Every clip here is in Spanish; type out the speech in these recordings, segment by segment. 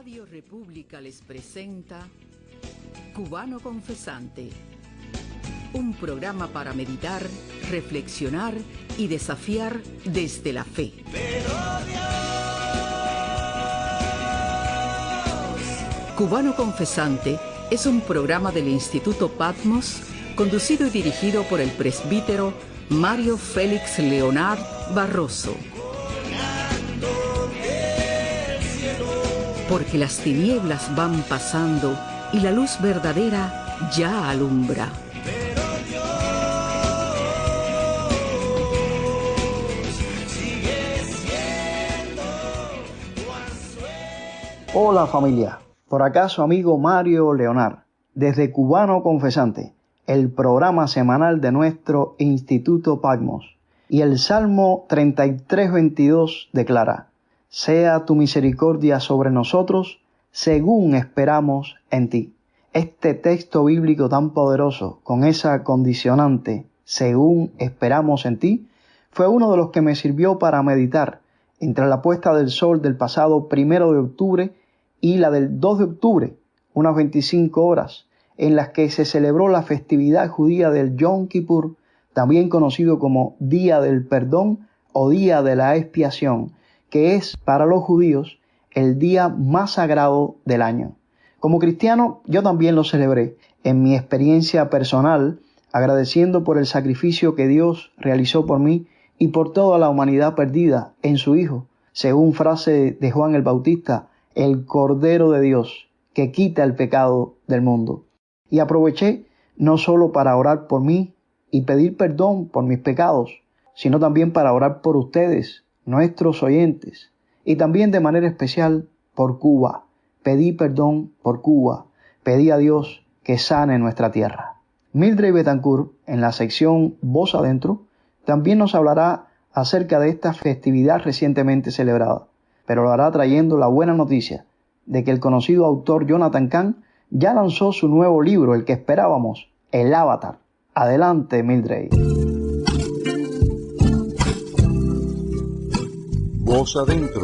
Radio República les presenta Cubano Confesante, un programa para meditar, reflexionar y desafiar desde la fe. Cubano Confesante es un programa del Instituto Patmos, conducido y dirigido por el presbítero Mario Félix Leonard Barroso. Porque las tinieblas van pasando y la luz verdadera ya alumbra. Hola familia, por acá su amigo Mario Leonard, desde Cubano Confesante, el programa semanal de nuestro Instituto Patmos. Y el Salmo 33:22 declara: sea tu misericordia sobre nosotros, según esperamos en ti. Este texto bíblico tan poderoso, con esa condicionante, según esperamos en ti, fue uno de los que me sirvió para meditar entre la puesta del sol del pasado 1 de octubre y la del 2 de octubre, unas 25 horas, en las que se celebró la festividad judía del Yom Kippur, también conocido como Día del Perdón o Día de la Expiación, que es para los judíos el día más sagrado del año. Como cristiano, yo también lo celebré en mi experiencia personal, agradeciendo por el sacrificio que Dios realizó por mí y por toda la humanidad perdida en su Hijo, según frase de Juan el Bautista, el Cordero de Dios, que quita el pecado del mundo. Y aproveché no solo para orar por mí y pedir perdón por mis pecados, sino también para orar por ustedes, nuestros oyentes, y también de manera especial por Cuba. Pedí perdón por Cuba, pedí a Dios que sane nuestra tierra. Mildred Betancourt, en la sección Voz Adentro, también nos hablará acerca de esta festividad recientemente celebrada, pero lo hará trayendo la buena noticia de que el conocido autor Jonathan Cahn ya lanzó su nuevo libro, el que esperábamos, El Avatar. Adelante, Mildred. Voz Adentro,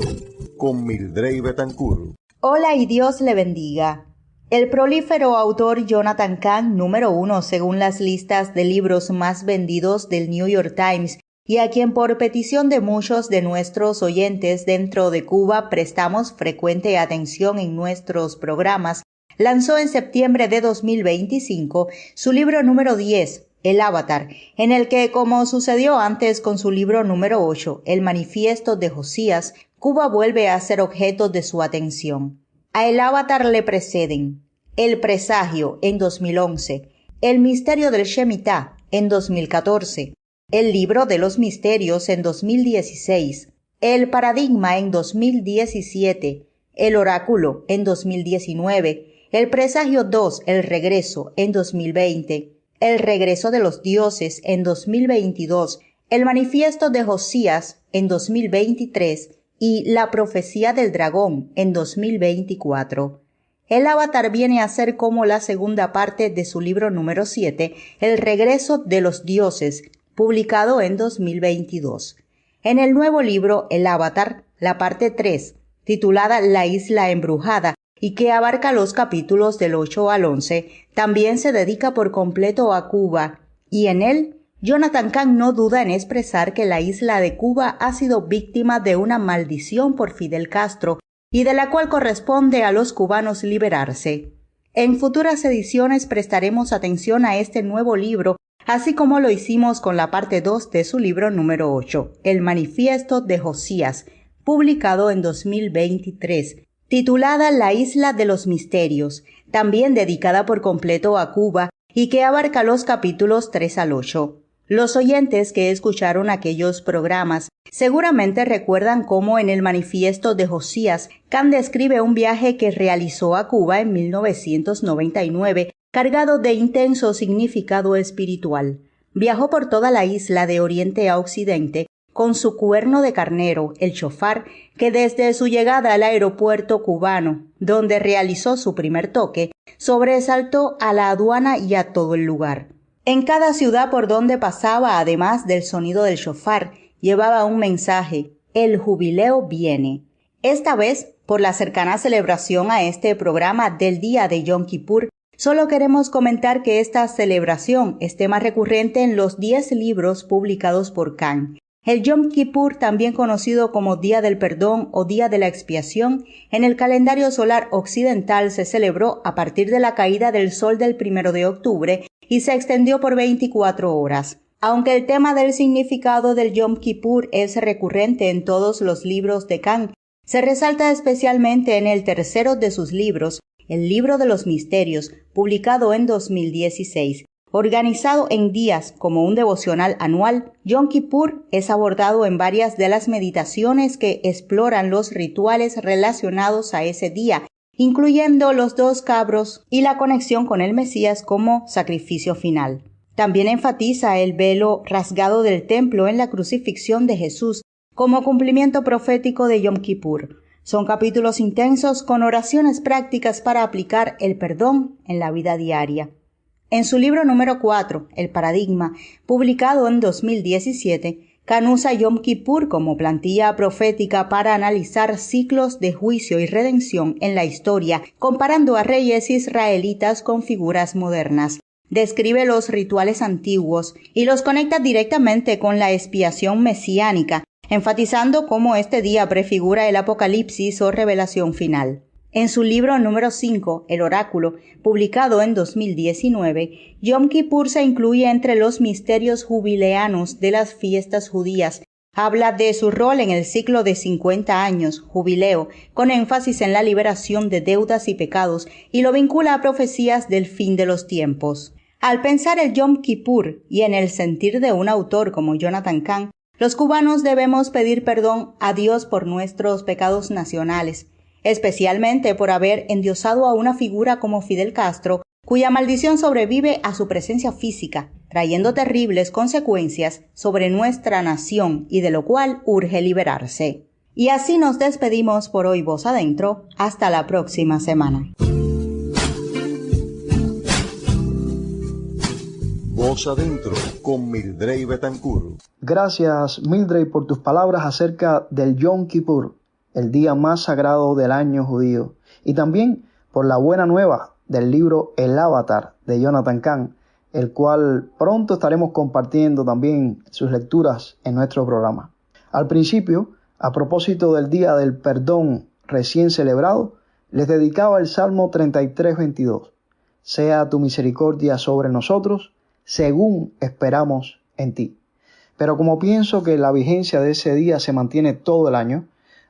con Mildred Betancourt. Hola y Dios le bendiga. El prolífero autor Jonathan Cahn, número 1 según las listas de libros más vendidos del New York Times, y a quien por petición de muchos de nuestros oyentes dentro de Cuba prestamos frecuente atención en nuestros programas, lanzó en septiembre de 2025 su libro número 10, El Avatar, en el que, como sucedió antes con su libro número 8, El Manifiesto de Josías, Cuba vuelve a ser objeto de su atención. A El Avatar le preceden El Presagio en 2011, El Misterio del Shemitah en 2014, El Libro de los Misterios en 2016, El Paradigma en 2017, El Oráculo en 2019, El Presagio 2, El Regreso en 2020, El Regreso de los Dioses en 2022, El Manifiesto de Josías en 2023 y La Profecía del Dragón en 2024. El Avatar viene a ser como la segunda parte de su libro número 7, El Regreso de los Dioses, publicado en 2022. En el nuevo libro El Avatar, la parte 3, titulada La Isla Embrujada, y que abarca los capítulos del 8 al 11, también se dedica por completo a Cuba, y en él, Jonathan Cahn no duda en expresar que la isla de Cuba ha sido víctima de una maldición por Fidel Castro, y de la cual corresponde a los cubanos liberarse. En futuras ediciones prestaremos atención a este nuevo libro, así como lo hicimos con la parte 2 de su libro número 8, El Manifiesto de Josías, publicado en 2023, titulada La Isla de los Misterios, también dedicada por completo a Cuba y que abarca los capítulos 3 al 8. Los oyentes que escucharon aquellos programas seguramente recuerdan cómo en el Manifiesto de Josías, Cahn describe un viaje que realizó a Cuba en 1999, cargado de intenso significado espiritual. Viajó por toda la isla de oriente a occidente, con su cuerno de carnero, el shofar, que desde su llegada al aeropuerto cubano, donde realizó su primer toque, sobresaltó a la aduana y a todo el lugar. En cada ciudad por donde pasaba, además del sonido del shofar, llevaba un mensaje: el jubileo viene. Esta vez Por la cercana celebración a este programa del día de Yom Kippur, solo queremos comentar que esta celebración es tema recurrente en los 10 libros publicados por Cahn. El Yom Kippur, también conocido como Día del Perdón o Día de la Expiación, en el calendario solar occidental se celebró a partir de la caída del sol del 1 de octubre y se extendió por 24 horas. Aunque el tema del significado del Yom Kippur es recurrente en todos los libros de Cahn, se resalta especialmente en el tercero de sus libros, el Libro de los Misterios, publicado en 2016. Organizado en días como un devocional anual, Yom Kippur es abordado en varias de las meditaciones que exploran los rituales relacionados a ese día, incluyendo los 2 cabros y la conexión con el Mesías como sacrificio final. También enfatiza el velo rasgado del templo en la crucifixión de Jesús como cumplimiento profético de Yom Kippur. Son capítulos intensos con oraciones prácticas para aplicar el perdón en la vida diaria. En su libro número 4, El Paradigma, publicado en 2017, Cahn usa Yom Kippur como plantilla profética para analizar ciclos de juicio y redención en la historia, comparando a reyes israelitas con figuras modernas. Describe los rituales antiguos y los conecta directamente con la expiación mesiánica, enfatizando cómo este día prefigura el apocalipsis o revelación final. En su libro número 5, El Oráculo, publicado en 2019, Yom Kippur se incluye entre los misterios jubileanos de las fiestas judías. Habla de su rol en el ciclo de 50 años, jubileo, con énfasis en la liberación de deudas y pecados, y lo vincula a profecías del fin de los tiempos. Al pensar el Yom Kippur y en el sentir de un autor como Jonathan Cahn, los cubanos debemos pedir perdón a Dios por nuestros pecados nacionales, especialmente por haber endiosado a una figura como Fidel Castro, cuya maldición sobrevive a su presencia física, trayendo terribles consecuencias sobre nuestra nación y de lo cual urge liberarse. Y así nos despedimos por hoy, Voz Adentro. Hasta la próxima semana. Voz Adentro con Mildred Betancourt. Gracias, Mildred, por tus palabras acerca del Yom Kippur, el día más sagrado del año judío, y también por la buena nueva del libro El Avatar de Jonathan Cahn, el cual pronto estaremos compartiendo también sus lecturas en nuestro programa. Al principio, a propósito del Día del Perdón recién celebrado, les dedicaba el Salmo 33:22. Sea tu misericordia sobre nosotros, según esperamos en ti. Pero como pienso que la vigencia de ese día se mantiene todo el año,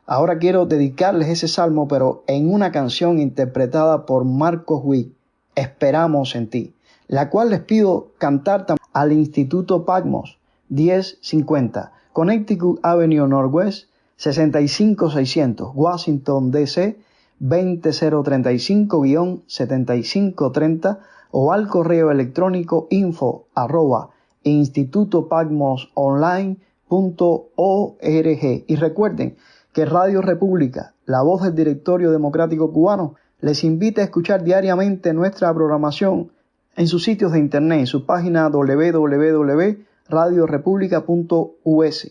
ahora quiero dedicarles ese salmo, pero en una canción interpretada por Marcos Witt, Esperamos en ti, la cual les pido cantar al Instituto Patmos, 1050, Connecticut Avenue Northwest, 65600, Washington, D.C., 20035-7530, o al correo electrónico info@institutopatmosonline.org. Y recuerden que Radio República, la voz del Directorio Democrático Cubano, les invita a escuchar diariamente nuestra programación en sus sitios de internet, en su página www.radiorepublica.us.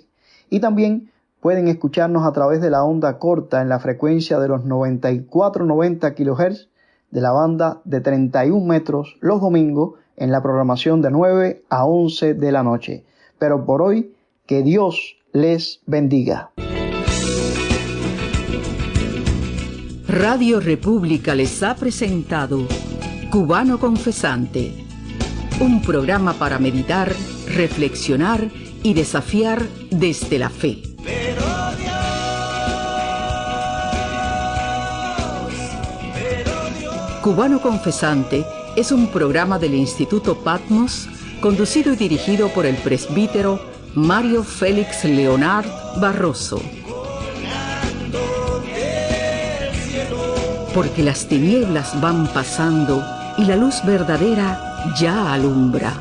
Y también pueden escucharnos a través de la onda corta en la frecuencia de los 9490 kHz de la banda de 31 metros los domingos en la programación de 9 a 11 de la noche. Pero por hoy, que Dios les bendiga. Radio República les ha presentado Cubano Confesante, un programa para meditar, reflexionar y desafiar desde la fe. Cubano Confesante es un programa del Instituto Patmos, conducido y dirigido por el presbítero Mario Félix Leonard Barroso. Porque las tinieblas van pasando y la luz verdadera ya alumbra.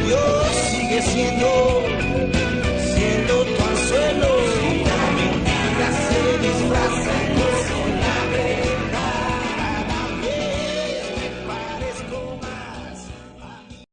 Dios sigue siendo tu anzuelo. La mentira se disfraza con la verdad. Cada vez me parezco más a mí.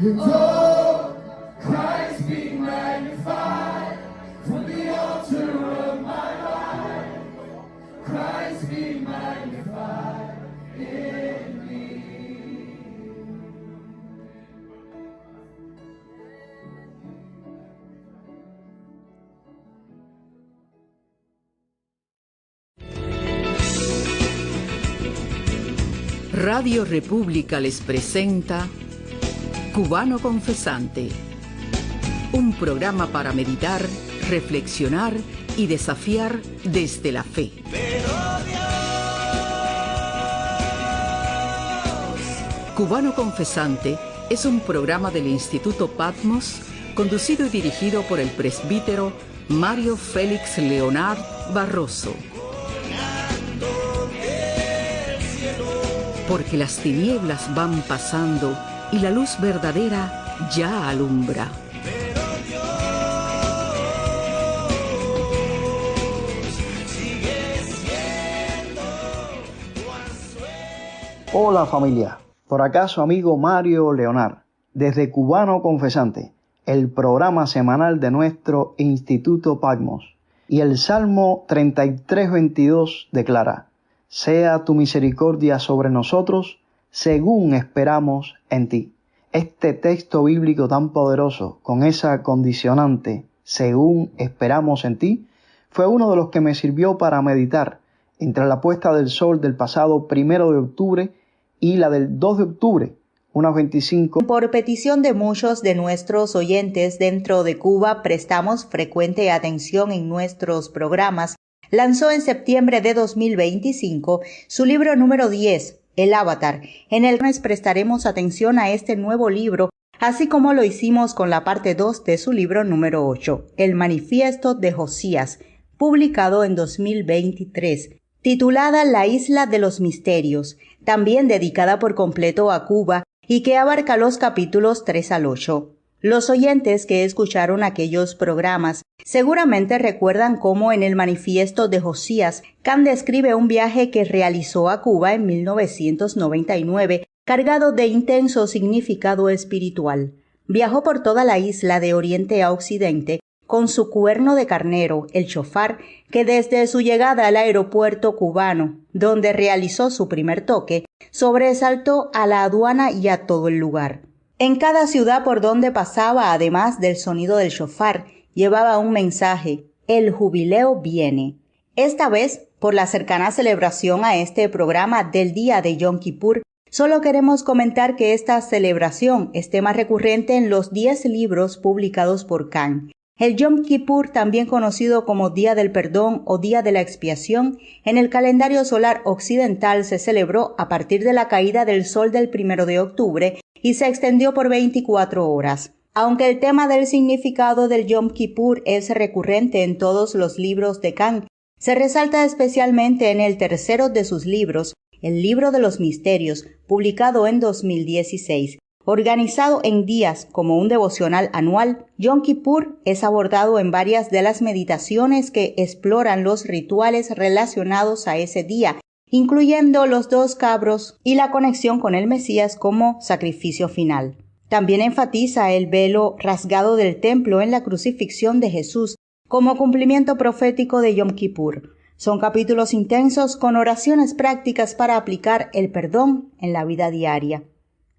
Oh, Christ be magnified from the altar of my life. Christ be magnified in me. Radio República les presenta Cubano Confesante, un programa para meditar, reflexionar y desafiar desde la fe. Cubano Confesante es un programa del Instituto Patmos, conducido y dirigido por el presbítero Mario Félix Leonard Barroso. Porque las tinieblas van pasando y la luz verdadera ya alumbra. Hola familia, por acá su amigo Mario Leonard, desde Cubano Confesante, el programa semanal de nuestro Instituto Patmos. Y el Salmo 33:22 declara: sea tu misericordia sobre nosotros, según esperamos en ti. Este texto bíblico tan poderoso, con esa condicionante, según esperamos en ti, fue uno de los que me sirvió para meditar entre la puesta del sol del pasado 1 de octubre y la del 2 de octubre, unas 25. Por petición de muchos de nuestros oyentes dentro de Cuba, prestamos frecuente atención en nuestros programas. Lanzó en septiembre de 2025 su libro número 10, El Avatar. En el mes prestaremos atención a este nuevo libro, así como lo hicimos con la parte 2 de su libro número 8, El Manifiesto de Josías, publicado en 2023, titulada La Isla de los Misterios, también dedicada por completo a Cuba y que abarca los capítulos 3 al 8. Los oyentes que escucharon aquellos programas seguramente recuerdan cómo en el Manifiesto de Josías, Can describe un viaje que realizó a Cuba en 1999, cargado de intenso significado espiritual. Viajó por toda la isla de oriente a occidente con su cuerno de carnero, el shofar, que desde su llegada al aeropuerto cubano, donde realizó su primer toque, sobresaltó a la aduana y a todo el lugar. En cada ciudad por donde pasaba, además del sonido del shofar, llevaba un mensaje: el jubileo viene. Esta vez, por la cercana celebración a este programa del día de Yom Kippur, solo queremos comentar que esta celebración es tema recurrente en los 10 libros publicados por Can. El Yom Kippur, también conocido como Día del Perdón o Día de la Expiación, en el calendario solar occidental se celebró a partir de la caída del sol del 1 de octubre y se extendió por 24 horas. Aunque el tema del significado del Yom Kippur es recurrente en todos los libros de Can, se resalta especialmente en el tercero de sus libros, el Libro de los Misterios, publicado en 2016. Organizado en días como un devocional anual, Yom Kippur es abordado en varias de las meditaciones que exploran los rituales relacionados a ese día, incluyendo los 2 cabros y la conexión con el Mesías como sacrificio final. También enfatiza el velo rasgado del templo en la crucifixión de Jesús como cumplimiento profético de Yom Kippur. Son capítulos intensos con oraciones prácticas para aplicar el perdón en la vida diaria.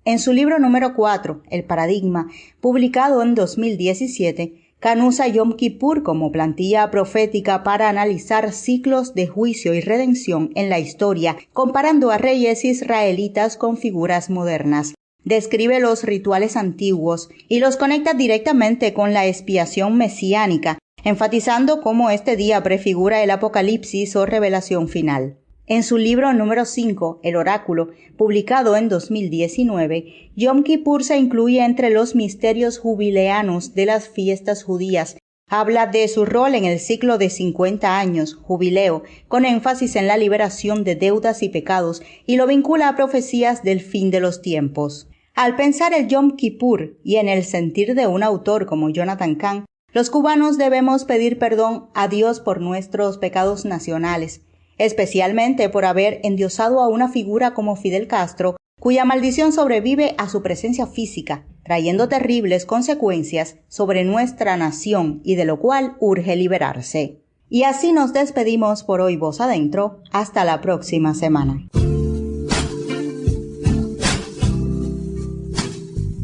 En su libro número 4, El Paradigma, publicado en 2017, Can usa Yom Kippur como plantilla profética para analizar ciclos de juicio y redención en la historia, comparando a reyes israelitas con figuras modernas. Describe los rituales antiguos y los conecta directamente con la expiación mesiánica, enfatizando cómo este día prefigura el apocalipsis o revelación final. En su libro número 5, El Oráculo, publicado en 2019, Yom Kippur se incluye entre los misterios jubileanos de las fiestas judías. Habla de su rol en el ciclo de 50 años, jubileo, con énfasis en la liberación de deudas y pecados, y lo vincula a profecías del fin de los tiempos. Al pensar el Yom Kippur y en el sentir de un autor como Jonathan Cahn, los cubanos debemos pedir perdón a Dios por nuestros pecados nacionales, especialmente por haber endiosado a una figura como Fidel Castro cuya maldición sobrevive a su presencia física, trayendo terribles consecuencias sobre nuestra nación y de lo cual urge liberarse. Y así nos despedimos por hoy, Voz Adentro. Hasta la próxima semana.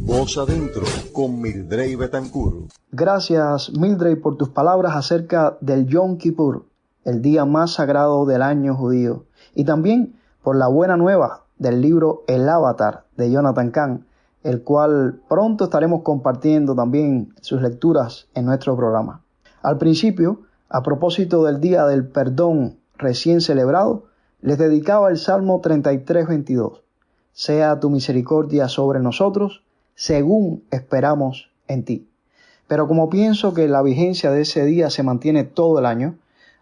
Voz Adentro con Mildred Betancourt. Gracias, Mildred, por tus palabras acerca del Yom Kippur, el día más sagrado del año judío, y también por la buena nueva del libro El Avatar de Jonathan Cahn, el cual pronto estaremos compartiendo también sus lecturas en nuestro programa. Al principio, a propósito del Día del Perdón recién celebrado, les dedicaba el Salmo 33:22. Sea tu misericordia sobre nosotros, según esperamos en ti. Pero como pienso que la vigencia de ese día se mantiene todo el año,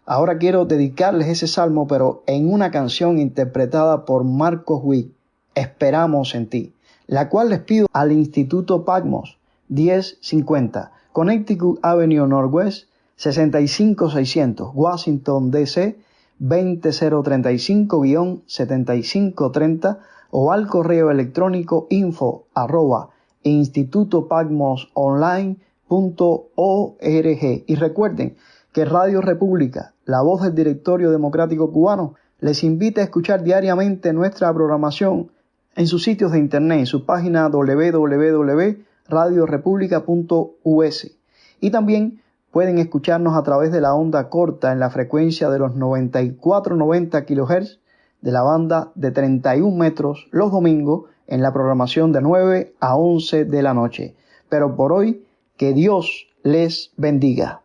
ahora quiero dedicarles ese salmo, pero en una canción interpretada por Marcos Witt, Esperamos en ti, la cual les pido al Instituto Patmos, 1050, Connecticut Avenue Northwest, 65600, Washington, D.C., 20035-7530, o al correo electrónico info@institutopatmosonline.org. Y recuerden que Radio República, la voz del Directorio Democrático Cubano, les invita a escuchar diariamente nuestra programación en sus sitios de internet, en su página www.radiorepublica.us. Y también pueden escucharnos a través de la onda corta en la frecuencia de los 9490 kHz de la banda de 31 metros los domingos en la programación de 9 a 11 de la noche. Pero por hoy, que Dios les bendiga.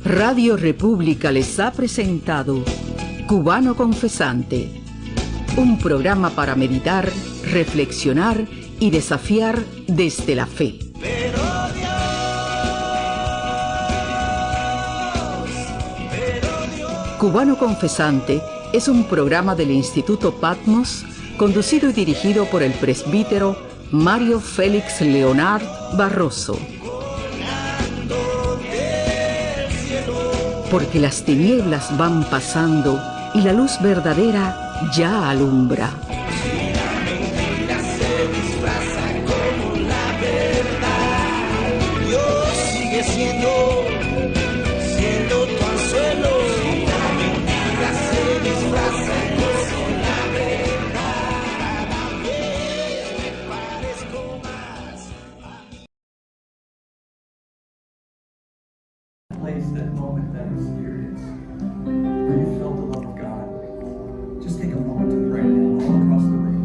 Radio República les ha presentado Cubano Confesante, un programa para meditar, reflexionar y desafiar desde la fe. Cubano Confesante es un programa del Instituto Patmos, conducido y dirigido por el presbítero Mario Félix Leonard Barroso. Porque las tinieblas van pasando y la luz verdadera ya alumbra. Dios sigue siendo tu anzuelo. La mentira se disfraza con la verdad. Cada vez me parezco más a mí. Place that moment, that experience where you felt the love of God. Just take a moment to pray now all across the room.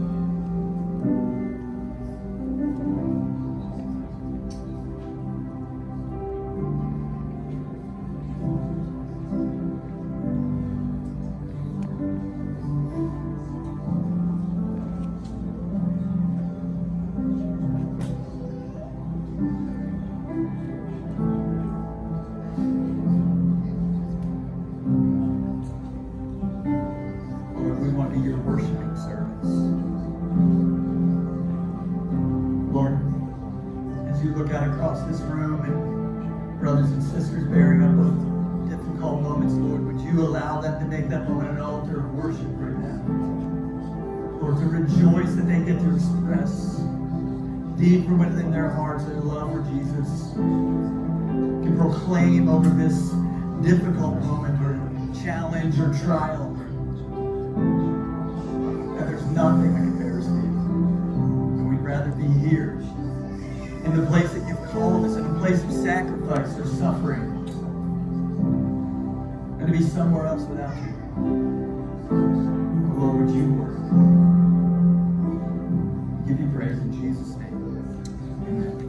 Lord, we want to be your worshiping servants. Lord, as you look out across this room and brothers and sisters bearing up those difficult moments, Lord, would you allow them to make that moment an altar of worship right now? Lord, to rejoice that they get to express deep from within their hearts their love for Jesus. To proclaim over this difficult moment or challenge or trial that there's nothing that compares to you. And we'd rather be here in the place that you've called us, in a place of sacrifice or suffering, than to be somewhere else without you. Lord, would you work? Give you praise in Jesus' name. Amen.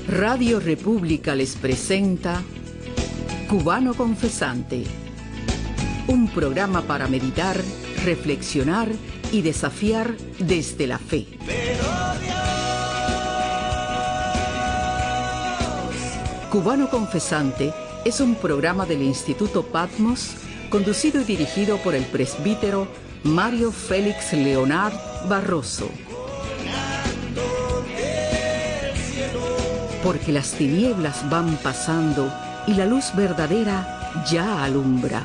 Radio República les presenta Cubano Confesante, un programa para meditar, reflexionar y desafiar desde la fe. Cubano Confesante es un programa del Instituto Patmos conducido y dirigido por el presbítero Mario Félix Leonard Barroso. Porque las tinieblas van pasando y la luz verdadera ya alumbra.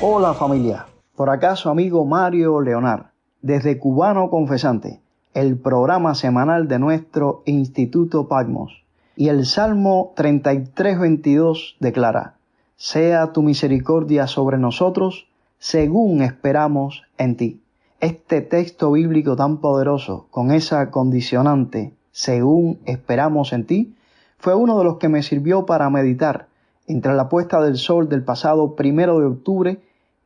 Hola familia, por acá su amigo Mario Leonard, desde Cubano Confesante, el programa semanal de nuestro Instituto Patmos. Y el Salmo 33:22 declara: sea tu misericordia sobre nosotros, según esperamos en ti. Este texto bíblico tan poderoso, con esa condicionante, según esperamos en ti, fue uno de los que me sirvió para meditar entre la puesta del sol del pasado 1 de octubre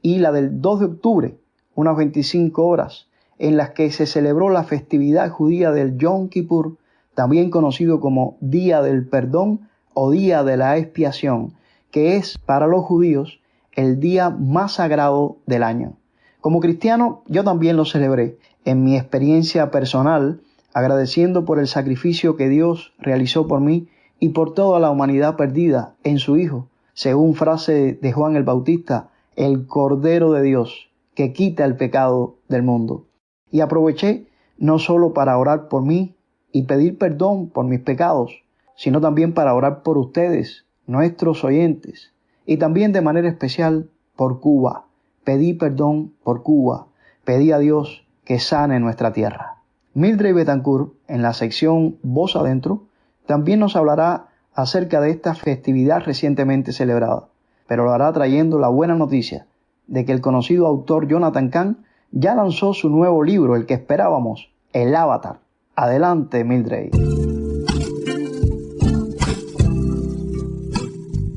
y la del 2 de octubre, unas 25 horas, en las que se celebró la festividad judía del Yom Kippur, también conocido como Día del Perdón o Día de la Expiación, que es para los judíos el día más sagrado del año. Como cristiano, yo también lo celebré en mi experiencia personal, agradeciendo por el sacrificio que Dios realizó por mí y por toda la humanidad perdida en su Hijo, según frase de Juan el Bautista, el Cordero de Dios, que quita el pecado del mundo. Y aproveché no solo para orar por mí y pedir perdón por mis pecados, sino también para orar por ustedes, nuestros oyentes, y también de manera especial por Cuba. Pedí perdón por Cuba, pedí a Dios que sane nuestra tierra. Mildred Betancourt, en la sección Voz Adentro, también nos hablará acerca de esta festividad recientemente celebrada, pero lo hará trayendo la buena noticia de que el conocido autor Jonathan Cahn ya lanzó su nuevo libro, el que esperábamos, El Avatar. Adelante, Mildred.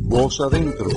Voz Adentro,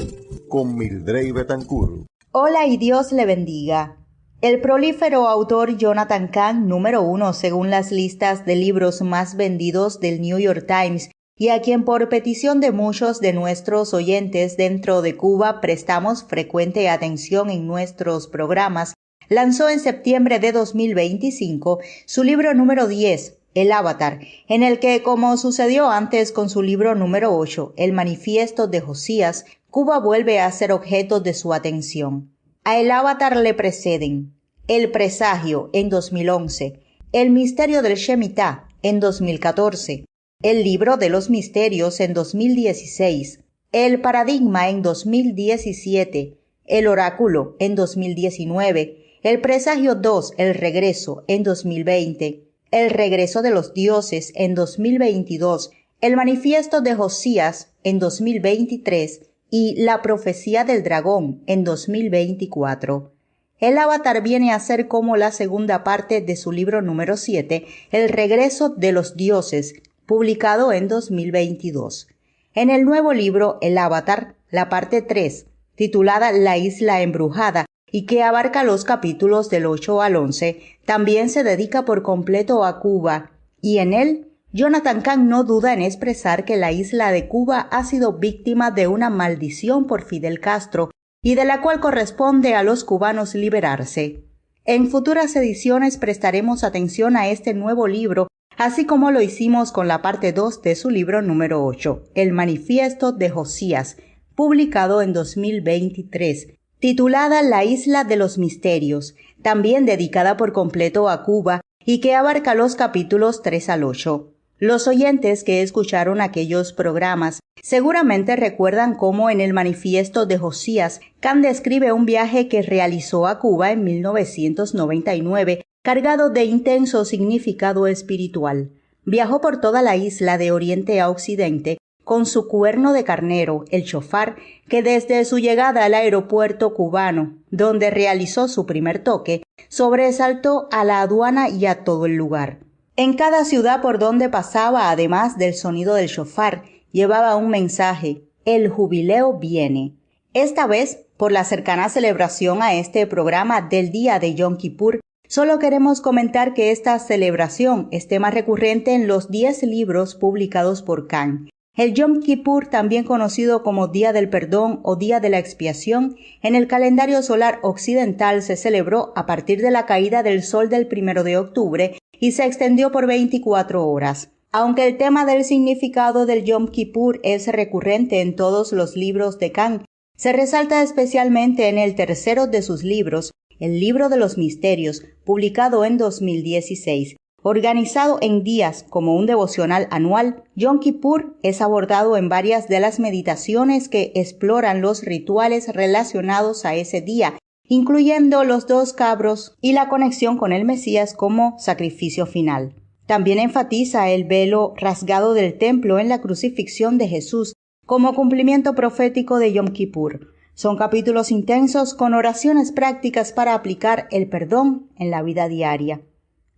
con Mildred Betancourt. Hola y Dios le bendiga. El prolífero autor Jonathan Cahn, número 1 según las listas de libros más vendidos del New York Times, y a quien por petición de muchos de nuestros oyentes dentro de Cuba prestamos frecuente atención en nuestros programas, lanzó en septiembre de 2025 su libro número 10, El Avatar, en el que, como sucedió antes con su libro número 8, El Manifiesto de Josías, Cuba vuelve a ser objeto de su atención. A El Avatar le preceden El Presagio en 2011, El Misterio del Shemitah en 2014, El Libro de los Misterios en 2016, El Paradigma en 2017, El Oráculo en 2019, El Presagio 2, El Regreso en 2020, El Regreso de los Dioses en 2022, El Manifiesto de Josías en 2023 y La Profecía del Dragón en 2024. El Avatar viene a ser como la segunda parte de su libro número 7, El Regreso de los Dioses, publicado en 2022. En el nuevo libro El Avatar, la parte 3, titulada La Isla Embrujada, y que abarca los capítulos del 8 al 11, también se dedica por completo a Cuba, y en él Jonathan Cahn no duda en expresar que la isla de Cuba ha sido víctima de una maldición por Fidel Castro y de la cual corresponde a los cubanos liberarse. En futuras ediciones prestaremos atención a este nuevo libro, así como lo hicimos con la parte 2 de su libro número 8, El Manifiesto de Josías, publicado en 2023, titulada La Isla de los Misterios, también dedicada por completo a Cuba y que abarca los capítulos 3 al 8. Los oyentes que escucharon aquellos programas seguramente recuerdan cómo en el Manifiesto de Josías, Cahn describe un viaje que realizó a Cuba en 1999, cargado de intenso significado espiritual. Viajó por toda la isla de oriente a occidente con su cuerno de carnero, el shofar, que desde su llegada al aeropuerto cubano, donde realizó su primer toque, sobresaltó a la aduana y a todo el lugar. En cada ciudad por donde pasaba, además del sonido del shofar, llevaba un mensaje: el jubileo viene. Esta vez, por la cercana celebración a este programa del día de Yom Kippur, Solo queremos comentar que esta celebración es tema recurrente en los 10 libros publicados por Khan. El Yom Kippur, también conocido como Día del Perdón o Día de la Expiación, en el calendario solar occidental se celebró a partir de la caída del sol del 1 de octubre y se extendió por 24 horas. Aunque el tema del significado del Yom Kippur es recurrente en todos los libros de Khan, se resalta especialmente en el tercero de sus libros, el Libro de los Misterios, publicado en 2016. Organizado en días como un devocional anual, Yom Kippur es abordado en varias de las meditaciones que exploran los rituales relacionados a ese día, incluyendo los 2 cabros y la conexión con el Mesías como sacrificio final. También enfatiza el velo rasgado del templo en la crucifixión de Jesús como cumplimiento profético de Yom Kippur. Son capítulos intensos con oraciones prácticas para aplicar el perdón en la vida diaria.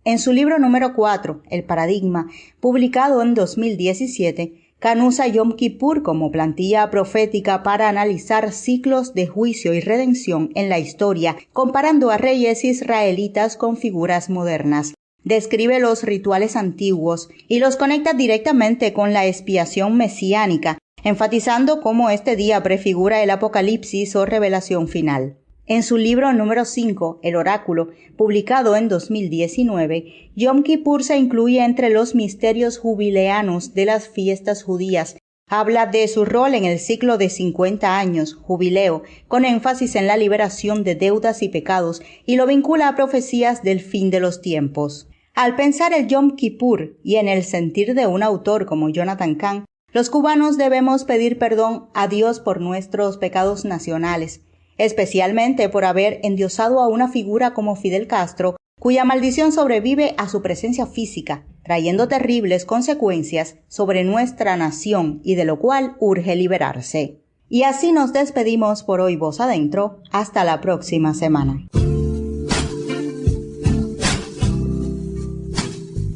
En su libro número 4, El Paradigma, publicado en 2017, Khan usa Yom Kippur como plantilla profética para analizar ciclos de juicio y redención en la historia, comparando a reyes israelitas con figuras modernas. Describe los rituales antiguos y los conecta directamente con la expiación mesiánica, enfatizando cómo este día prefigura el apocalipsis o revelación final. En su libro número 5, El Oráculo, publicado en 2019, Yom Kippur se incluye entre los misterios jubileanos de las fiestas judías. Habla de su rol en el ciclo de 50 años, jubileo, con énfasis en la liberación de deudas y pecados, y lo vincula a profecías del fin de los tiempos. Al pensar el Yom Kippur y en el sentir de un autor como Jonathan Cahn, los cubanos debemos pedir perdón a Dios por nuestros pecados nacionales, especialmente por haber endiosado a una figura como Fidel Castro, cuya maldición sobrevive a su presencia física, trayendo terribles consecuencias sobre nuestra nación y de lo cual urge liberarse. Y así nos despedimos por hoy, Voz Adentro. Hasta la próxima semana.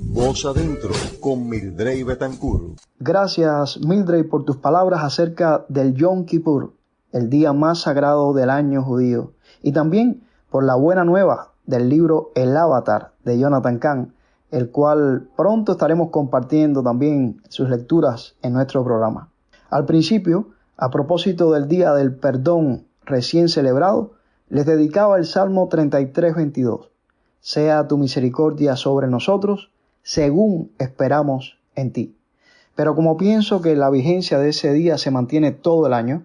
Voz Adentro con Mildred Betancourt. Gracias, Mildred, por tus palabras acerca del Yom Kippur, el día más sagrado del año judío, y también por la buena nueva del libro El Avatar de Jonathan Cahn, el cual pronto estaremos compartiendo también sus lecturas en nuestro programa. Al principio, a propósito del Día del Perdón recién celebrado, les dedicaba el Salmo 33:22. Sea tu misericordia sobre nosotros, según esperamos en ti. Pero como pienso que la vigencia de ese día se mantiene todo el año,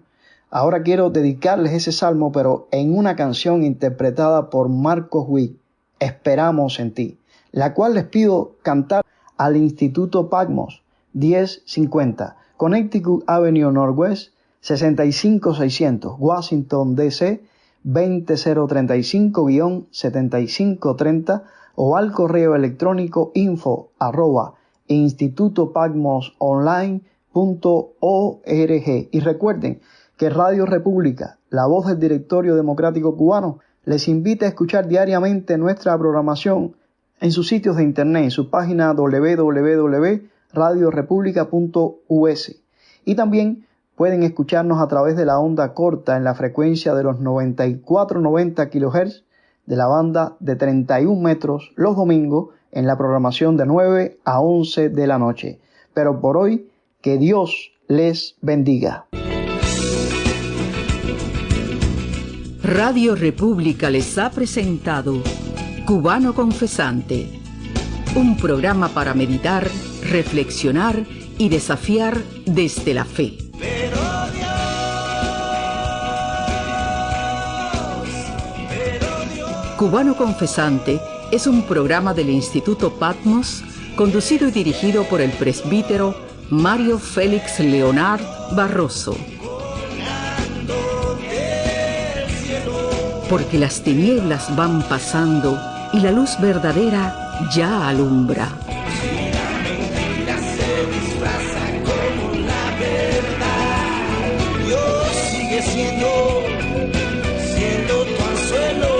ahora quiero dedicarles ese salmo, pero en una canción interpretada por Marcos Witt, Esperamos en ti, la cual les pido cantar al Instituto Patmos, 1050, Connecticut Avenue Northwest, 65600, Washington, D.C., 20035-7530, o al correo electrónico info@institutopatmosonline.org. Y recuerden que Radio República, la voz del Directorio Democrático Cubano, les invita a escuchar diariamente nuestra programación en sus sitios de internet, en su página www.radiorepublica.us. Y también pueden escucharnos a través de la onda corta en la frecuencia de los 9490 kHz de la banda de 31 metros los domingos en la programación de 9 a 11 de la noche. Pero por hoy, que Dios les bendiga. Radio República les ha presentado Cubano Confesante, un programa para meditar, reflexionar y desafiar desde la fe. Cubano Confesante es un programa del Instituto Patmos, conducido y dirigido por el presbítero Mario Félix Leonard Barroso. Porque las tinieblas van pasando y la luz verdadera ya alumbra. Dios sigue siendo tu anzuelo.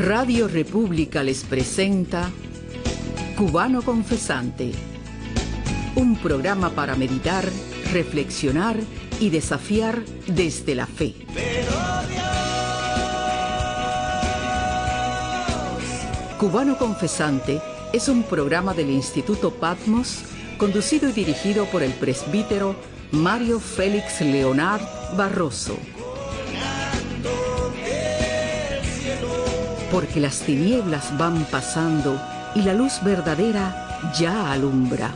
Radio República les presenta Cubano Confesante, un programa para meditar, reflexionar y desafiar desde la fe. Cubano Confesante es un programa del Instituto Patmos, conducido y dirigido por el presbítero Mario Félix Leonard Barroso. Porque las tinieblas van pasando y la luz verdadera ya alumbra.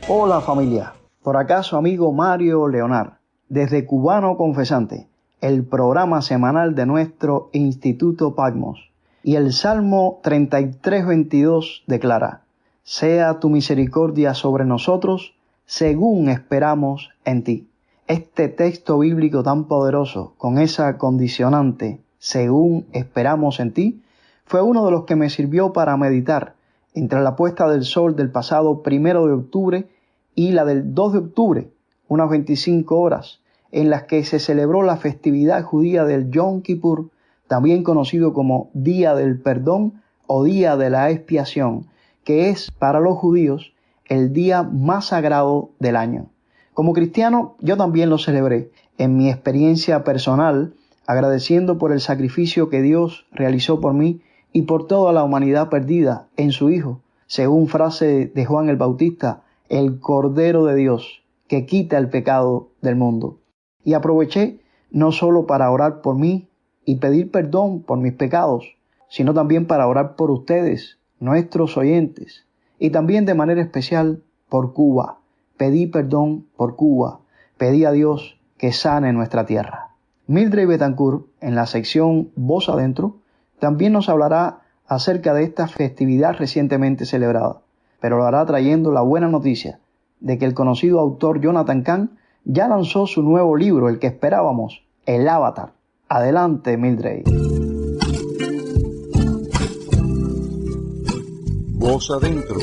Hola familia, por acá su amigo Mario Leonard, desde Cubano Confesante, el programa semanal de nuestro Instituto Patmos. Y el Salmo 33:22 declara: sea tu misericordia sobre nosotros, según esperamos en ti. Este texto bíblico tan poderoso, con esa condicionante, según esperamos en ti, fue uno de los que me sirvió para meditar entre la puesta del sol del pasado 1 de octubre y la del 2 de octubre, unas 25 horas, en las que se celebró la festividad judía del Yom Kippur, también conocido como Día del Perdón o Día de la Expiación, que es para los judíos el día más sagrado del año. Como cristiano, yo también lo celebré en mi experiencia personal, agradeciendo por el sacrificio que Dios realizó por mí y por toda la humanidad perdida en su Hijo, según frase de Juan el Bautista, el Cordero de Dios, que quita el pecado del mundo. Y aproveché no solo para orar por mí y pedir perdón por mis pecados, sino también para orar por ustedes, nuestros oyentes, y también de manera especial por Cuba. Pedí perdón por Cuba, pedí a Dios que sane nuestra tierra. Mildred Betancourt, en la sección Voz Adentro, también nos hablará acerca de esta festividad recientemente celebrada, pero lo hará trayendo la buena noticia de que el conocido autor Jonathan Cahn ya lanzó su nuevo libro, el que esperábamos, El Avatar. Adelante, Mildred. Voz Adentro,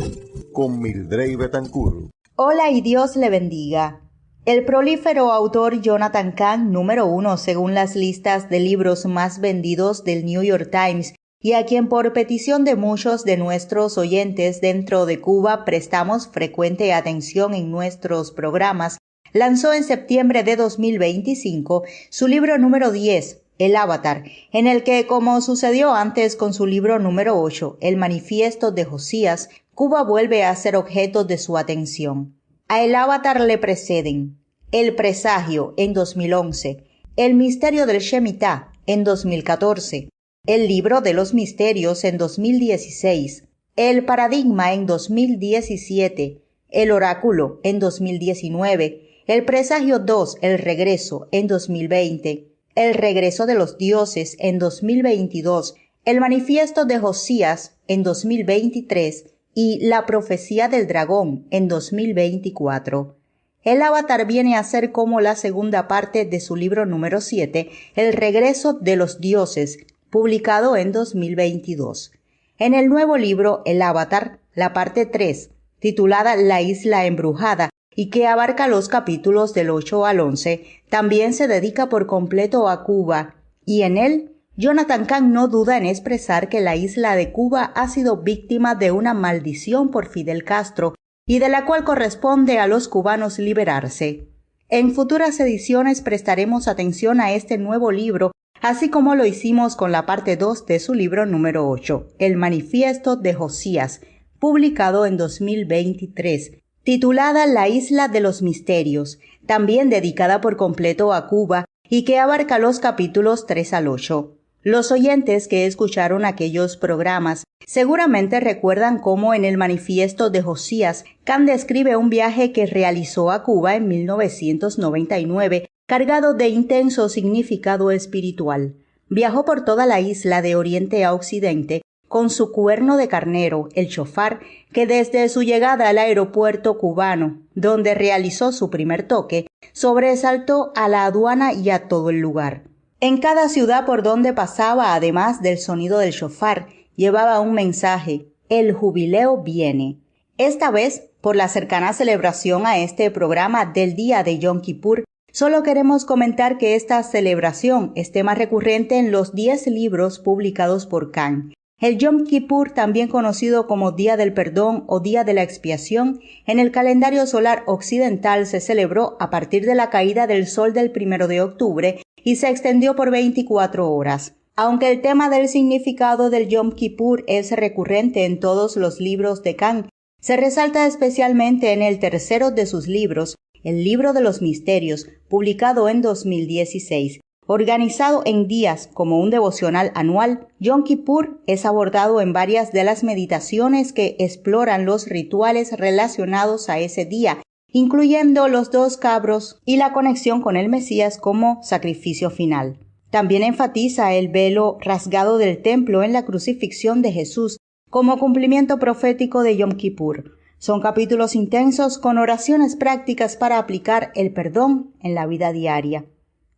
con Mildred Betancourt. Hola y Dios le bendiga. El prolífero autor Jonathan Cahn, número 1 según las listas de libros más vendidos del New York Times, y a quien por petición de muchos de nuestros oyentes dentro de Cuba prestamos frecuente atención en nuestros programas, lanzó en septiembre de 2025 su libro número 10, El Avatar, en el que, como sucedió antes con su libro número 8, El Manifiesto de Josías, Cuba vuelve a ser objeto de su atención. A El Avatar le preceden El Presagio en 2011, El Misterio del Shemitah en 2014, El Libro de los Misterios en 2016, El Paradigma en 2017, El Oráculo en 2019, El Presagio 2, El Regreso en 2020, El Regreso de los Dioses en 2022, El Manifiesto de Josías en 2023 y La Profecía del Dragón en 2024. El Avatar viene a ser como la segunda parte de su libro número 7, El Regreso de los Dioses, publicado en 2022. En el nuevo libro El Avatar, la parte 3, titulada La Isla Embrujada, y que abarca los capítulos del 8 al 11, también se dedica por completo a Cuba, y en él Jonathan Cahn no duda en expresar que la isla de Cuba ha sido víctima de una maldición por Fidel Castro y de la cual corresponde a los cubanos liberarse. En futuras ediciones prestaremos atención a este nuevo libro, así como lo hicimos con la parte 2 de su libro número 8, El Manifiesto de Josías, publicado en 2023, titulada La Isla de los Misterios, también dedicada por completo a Cuba y que abarca los capítulos 3 al 8. Los oyentes que escucharon aquellos programas seguramente recuerdan cómo en el Manifiesto de Josías, Cahn describe un viaje que realizó a Cuba en 1999, cargado de intenso significado espiritual. Viajó por toda la isla de oriente a occidente con su cuerno de carnero, el shofar, que desde su llegada al aeropuerto cubano, donde realizó su primer toque, sobresaltó a la aduana y a todo el lugar. En cada ciudad por donde pasaba, además del sonido del shofar, llevaba un mensaje: el jubileo viene. Esta vez Por la cercana celebración a este programa del día de Yom Kippur, solo queremos comentar que esta celebración es tema recurrente en los 10 libros publicados por Cahn. El Yom Kippur, también conocido como Día del Perdón o Día de la Expiación, en el calendario solar occidental se celebró a partir de la caída del sol del 1 de octubre y se extendió por 24 horas. Aunque el tema del significado del Yom Kippur es recurrente en todos los libros de Cahn, se resalta especialmente en el tercero de sus libros, el Libro de los Misterios, publicado en 2016. Organizado en días como un devocional anual, Yom Kippur es abordado en varias de las meditaciones que exploran los rituales relacionados a ese día, incluyendo los 2 cabros y la conexión con el Mesías como sacrificio final. También enfatiza el velo rasgado del templo en la crucifixión de Jesús como cumplimiento profético de Yom Kippur. Son capítulos intensos con oraciones prácticas para aplicar el perdón en la vida diaria.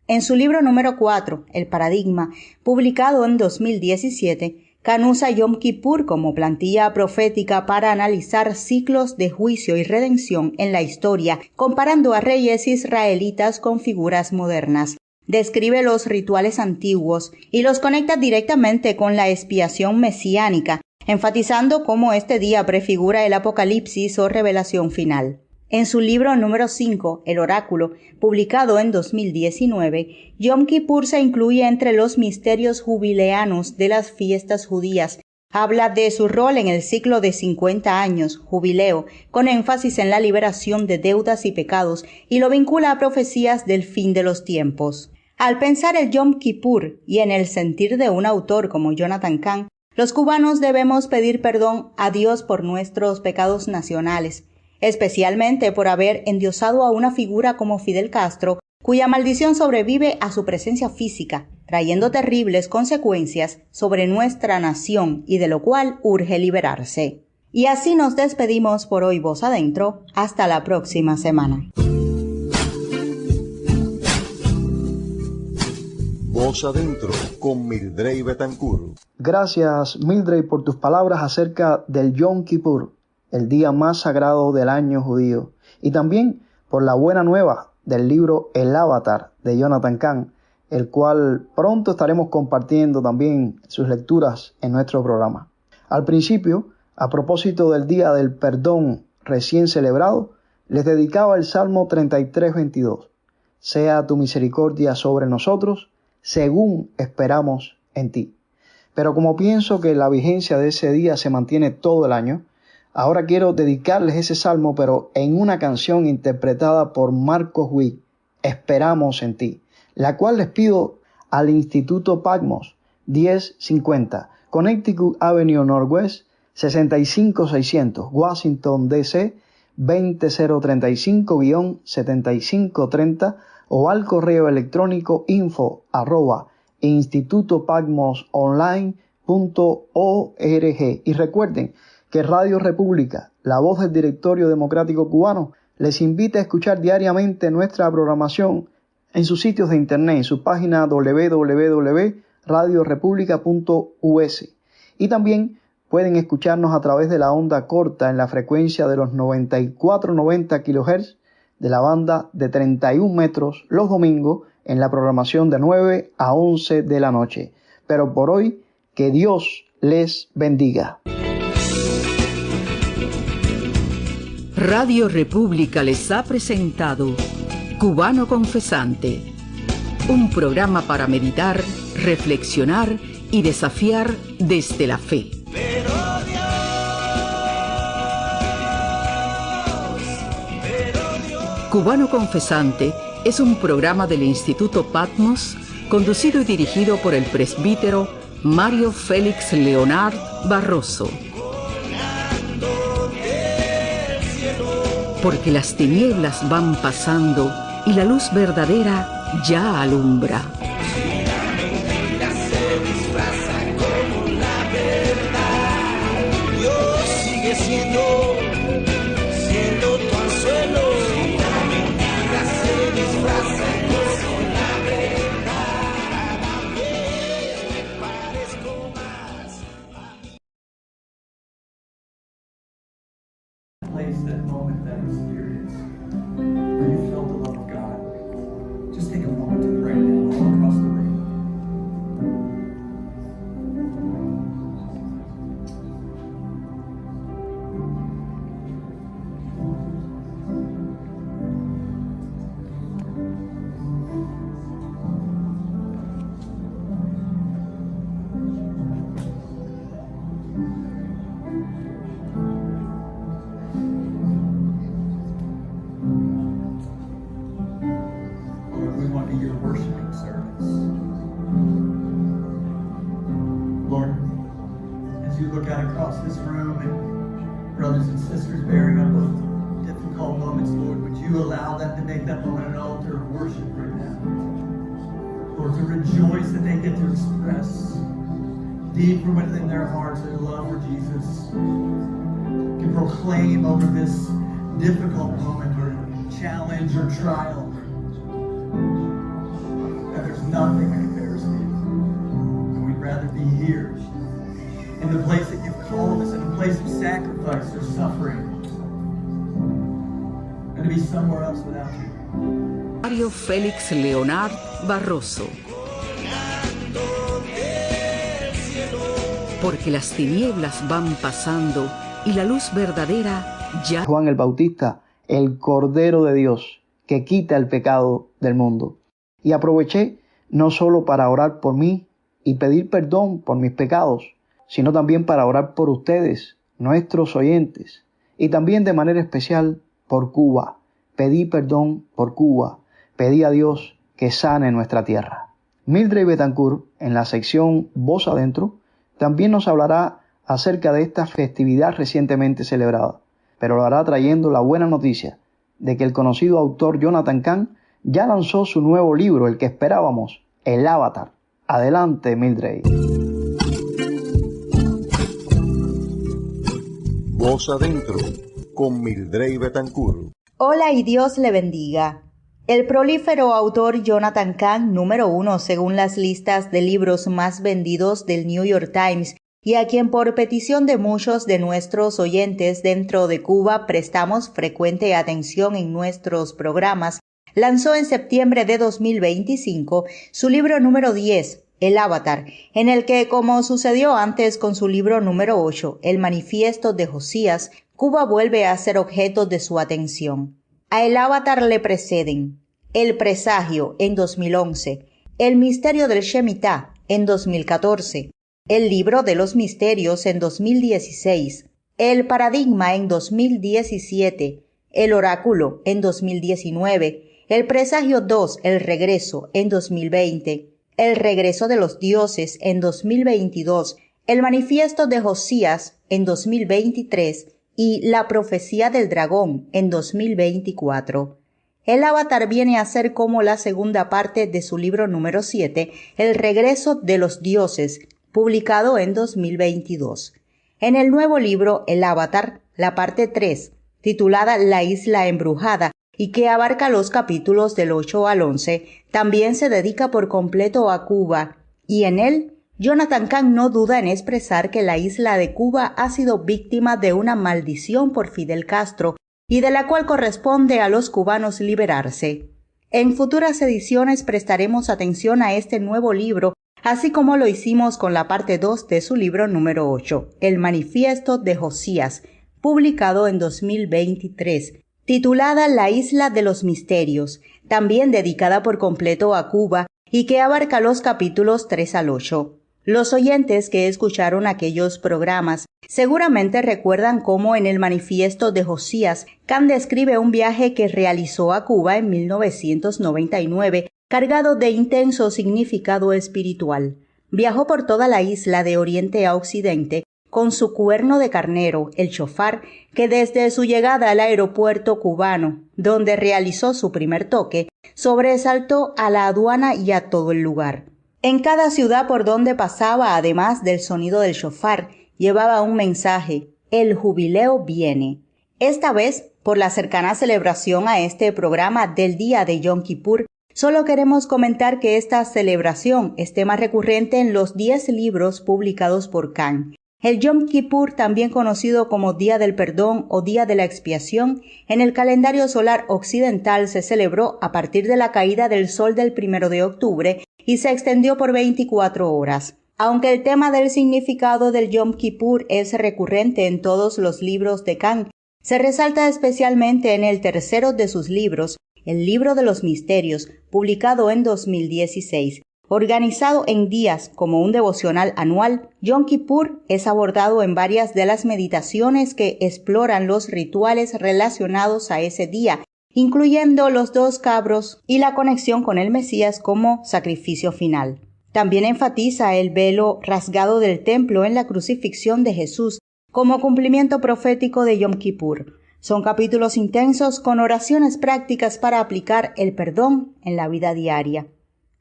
En su libro número 4, El Paradigma, publicado en 2017, Cahn usa Yom Kippur como plantilla profética para analizar ciclos de juicio y redención en la historia, comparando a reyes israelitas con figuras modernas. Describe los rituales antiguos y los conecta directamente con la expiación mesiánica, enfatizando cómo este día prefigura el apocalipsis o revelación final. En su libro número 5, El Oráculo, publicado en 2019, Yom Kippur se incluye entre los misterios jubileanos de las fiestas judías. Habla de su rol en el ciclo de 50 años, jubileo, con énfasis en la liberación de deudas y pecados, y lo vincula a profecías del fin de los tiempos. Al pensar el Yom Kippur y en el sentir de un autor como Jonathan Cahn, los cubanos debemos pedir perdón a Dios por nuestros pecados nacionales, especialmente por haber endiosado a una figura como Fidel Castro, cuya maldición sobrevive a su presencia física, trayendo terribles consecuencias sobre nuestra nación y de lo cual urge liberarse. Y así nos despedimos por hoy, Voz Adentro. Hasta la próxima semana. Voz Adentro con Mildred Betancourt. Gracias, Mildred, por tus palabras acerca del Yom Kippur, el día más sagrado del año judío, y también por la buena nueva del libro El Avatar de Jonathan Cahn, el cual pronto estaremos compartiendo también sus lecturas en nuestro programa. Al principio, a propósito del Día del Perdón recién celebrado, les dedicaba el Salmo 33:22. Sea tu misericordia sobre nosotros, según esperamos en ti. Pero como pienso que la vigencia de ese día se mantiene todo el año, ahora quiero dedicarles ese salmo, pero en una canción interpretada por Marcos Witt, Esperamos en ti, la cual les pido al Instituto Patmos, 1050, Connecticut Avenue Northwest, 65600, Washington, D.C., 20035-7530, o al correo electrónico info@institutopatmosonline.org. Y recuerden que Radio República, la voz del Directorio Democrático Cubano, les invita a escuchar diariamente nuestra programación en sus sitios de internet, en su página www.radiorepublica.us. Y también pueden escucharnos a través de la onda corta en la frecuencia de los 9490 kHz de la banda de 31 metros los domingos en la programación de 9 a 11 de la noche. Pero por hoy, que Dios les bendiga. Radio República les ha presentado Cubano Confesante, un programa para meditar, reflexionar y desafiar desde la fe. Cubano Confesante es un programa del Instituto Patmos, conducido y dirigido por el presbítero Mario Félix Leonard Barroso. Porque las tinieblas van pasando y la luz verdadera ya alumbra. Dios sigue siendo tu anzuelo. La mentira se disfraza con la verdad. Cada vez me parezco más a mí. Place that moment that experience where you felt the love of God, just take a moment to pray now all across the room. Lord, we want to be your worshiping servants. Lord, as you look out across this room and brothers and sisters bearing up those difficult moments, Lord, would you allow them to make that moment an altar of worship right now? Lord, to rejoice that they get to express deep from within their hearts their love for Jesus. To proclaim over this difficult moment or challenge or trial that there's nothing that compares to you. And we'd rather be here in the place that you've called us, in a place of sacrifice or suffering, than to be somewhere else without you. Mario Félix Leonard Barroso. Porque las tinieblas van pasando y la luz verdadera ya. Juan el Bautista, el Cordero de Dios, que quita el pecado del mundo. Y aproveché no solo para orar por mí y pedir perdón por mis pecados, sino también para orar por ustedes, nuestros oyentes, y también de manera especial por Cuba. Pedí perdón por Cuba, pedí a Dios que sane nuestra tierra. Mildred Betancourt, en la sección Voz Adentro, también nos hablará acerca de esta festividad recientemente celebrada, pero lo hará trayendo la buena noticia de que el conocido autor Jonathan Cahn ya lanzó su nuevo libro, el que esperábamos, El Avatar. Adelante, Mildred. Voz Adentro con Mildred Betancourt. Hola y Dios le bendiga. El prolífero autor Jonathan Cahn, número 1 según las listas de libros más vendidos del New York Times, y a quien por petición de muchos de nuestros oyentes dentro de Cuba prestamos frecuente atención en nuestros programas, lanzó en septiembre de 2025 su libro número 10, El Avatar, en el que, como sucedió antes con su libro número 8, El Manifiesto de Josías, Cuba vuelve a ser objeto de su atención. A El Avatar le preceden El Presagio en 2011, El Misterio del Shemitah en 2014, El Libro de los Misterios en 2016, El Paradigma en 2017, El Oráculo en 2019, El Presagio 2, El Regreso en 2020, El Regreso de los Dioses en 2022, El Manifiesto de Josías en 2023 y La Profecía del Dragón en 2024. El Avatar viene a ser como la segunda parte de su libro número 7, El Regreso de los Dioses, publicado en 2022. En el nuevo libro El Avatar, la parte 3, titulada La Isla Embrujada, y que abarca los capítulos del 8 al 11, también se dedica por completo a Cuba, y en él Jonathan Cahn no duda en expresar que la isla de Cuba ha sido víctima de una maldición por Fidel Castro y de la cual corresponde a los cubanos liberarse. En futuras ediciones prestaremos atención a este nuevo libro, así como lo hicimos con la parte 2 de su libro número 8, El Manifiesto de Josías, publicado en 2023, titulada La Isla de los Misterios, también dedicada por completo a Cuba y que abarca los capítulos 3 al 8. Los oyentes que escucharon aquellos programas seguramente recuerdan cómo en el Manifiesto de Josías, Cahn describe un viaje que realizó a Cuba en 1999 cargado de intenso significado espiritual. Viajó por toda la isla de oriente a occidente con su cuerno de carnero, el shofar, que desde su llegada al aeropuerto cubano, donde realizó su primer toque, sobresaltó a la aduana y a todo el lugar. En cada ciudad por donde pasaba, además del sonido del shofar, llevaba un mensaje: el jubileo viene. Esta vez, por la cercana celebración a este programa del día de Yom Kippur, solo queremos comentar que esta celebración es tema recurrente en los 10 libros publicados por Cahn, El Yom Kippur, también conocido como Día del Perdón o Día de la Expiación, en el calendario solar occidental se celebró a partir de la caída del sol del 1 de octubre y se extendió por 24 horas. Aunque el tema del significado del Yom Kippur es recurrente en todos los libros de Kant, se resalta especialmente en el tercero de sus libros, el Libro de los Misterios, publicado en 2016. Organizado en días como un devocional anual, Yom Kippur es abordado en varias de las meditaciones que exploran los rituales relacionados a ese día, incluyendo los 2 cabros y la conexión con el Mesías como sacrificio final. También enfatiza el velo rasgado del templo en la crucifixión de Jesús como cumplimiento profético de Yom Kippur. Son capítulos intensos con oraciones prácticas para aplicar el perdón en la vida diaria.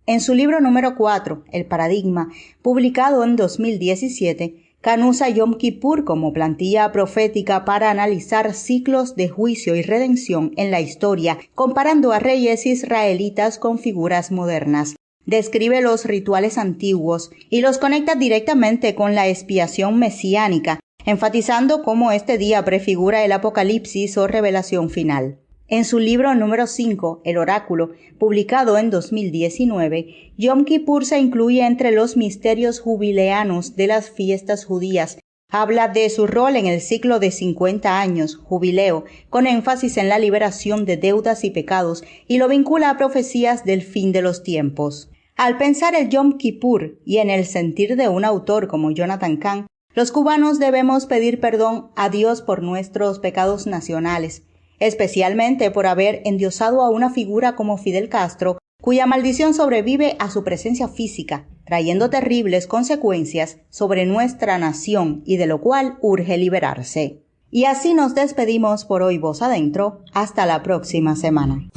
En su libro número 4, El Paradigma, publicado en 2017, Kant usa Yom Kippur como plantilla profética para analizar ciclos de juicio y redención en la historia, comparando a reyes israelitas con figuras modernas. Describe los rituales antiguos y los conecta directamente con la expiación mesiánica, enfatizando cómo este día prefigura el apocalipsis o revelación final. En su libro número 5, El Oráculo, publicado en 2019, Yom Kippur se incluye entre los misterios jubileanos de las fiestas judías. Habla de su rol en el ciclo de 50 años, jubileo, con énfasis en la liberación de deudas y pecados, y lo vincula a profecías del fin de los tiempos. Al pensar el Yom Kippur y en el sentir de un autor como Jonathan Cahn, los cubanos debemos pedir perdón a Dios por nuestros pecados nacionales, especialmente por haber endiosado a una figura como Fidel Castro, cuya maldición sobrevive a su presencia física, trayendo terribles consecuencias sobre nuestra nación y de lo cual urge liberarse. Y así nos despedimos por hoy, Voz Adentro. Hasta la próxima semana.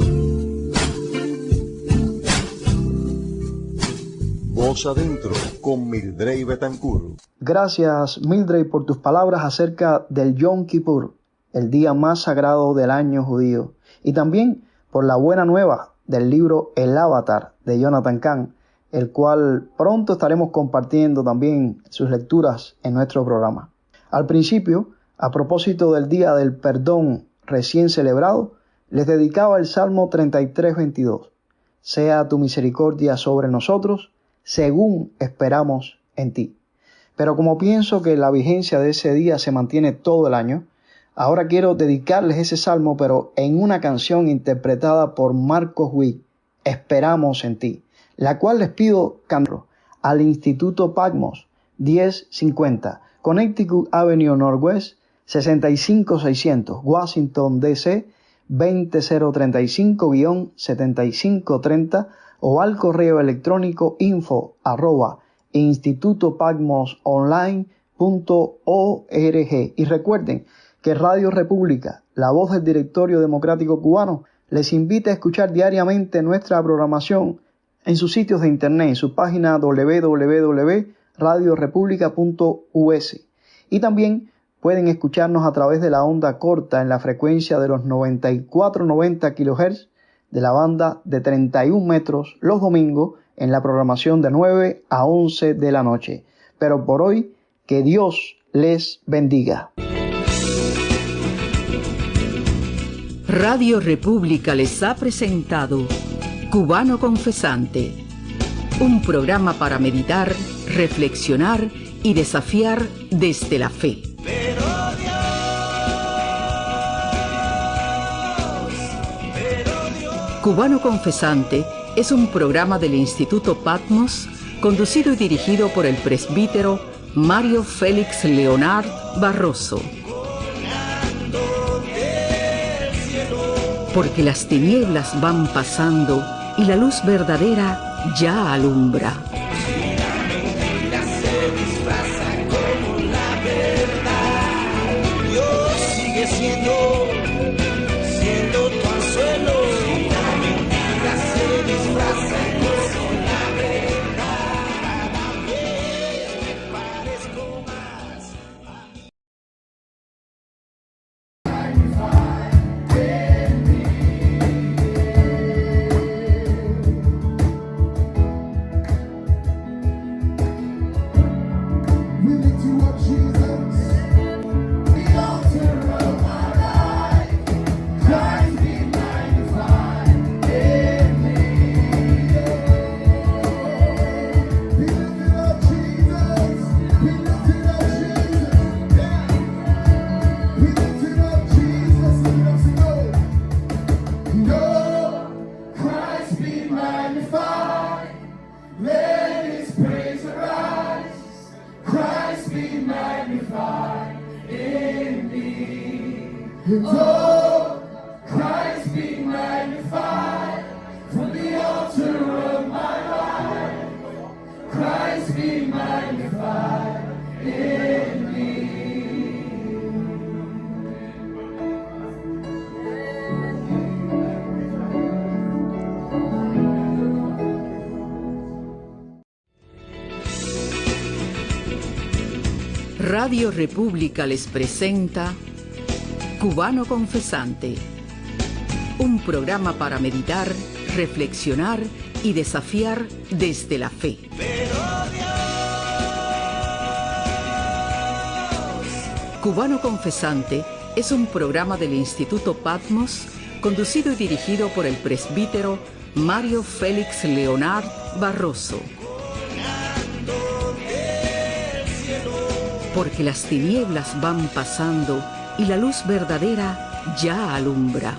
Voz Adentro con Mildred Betancourt. Gracias, Mildred, por tus palabras acerca del Yom Kippur, el día más sagrado del año judío, y también por la buena nueva del libro El Avatar de Jonathan Cahn, el cual pronto estaremos compartiendo también sus lecturas en nuestro programa. Al principio, a propósito del Día del Perdón recién celebrado, les dedicaba el Salmo 33:22. Sea tu misericordia sobre nosotros, según esperamos en ti. Pero como pienso que la vigencia de ese día se mantiene todo el año, ahora quiero dedicarles ese salmo, pero en una canción interpretada por Marcos Witt, Esperamos en ti, la cual les pido cantar al Instituto Patmos, 1050, Connecticut Avenue Northwest, 65600, Washington, D.C., 20035-7530, o al correo electrónico info@institutopatmosonline.org. Y recuerden que Radio República, la voz del Directorio Democrático Cubano, les invita a escuchar diariamente nuestra programación en sus sitios de internet, en su página www.radiorepublica.us. Y también pueden escucharnos a través de la onda corta en la frecuencia de los 9490 kHz de la banda de 31 metros los domingos en la programación de 9 a 11 de la noche. Pero por hoy, que Dios les bendiga. Radio República les ha presentado Cubano Confesante, un programa para meditar, reflexionar y desafiar desde la fe. Cubano Confesante es un programa del Instituto Patmos, conducido y dirigido por el presbítero Mario Félix Leonard Barroso. Porque las tinieblas van pasando y la luz verdadera ya alumbra. Dios sigue siendo tu anzuelo. La mentira se disfraza con la verdad. Cada vez me parezco más a mí. We lift you up. Radio República les presenta Cubano Confesante, un programa para meditar, reflexionar y desafiar desde la fe. Cubano Confesante es un programa del Instituto Patmos, conducido y dirigido por el presbítero Mario Félix Leonard Barroso. Porque las tinieblas van pasando y la luz verdadera ya alumbra.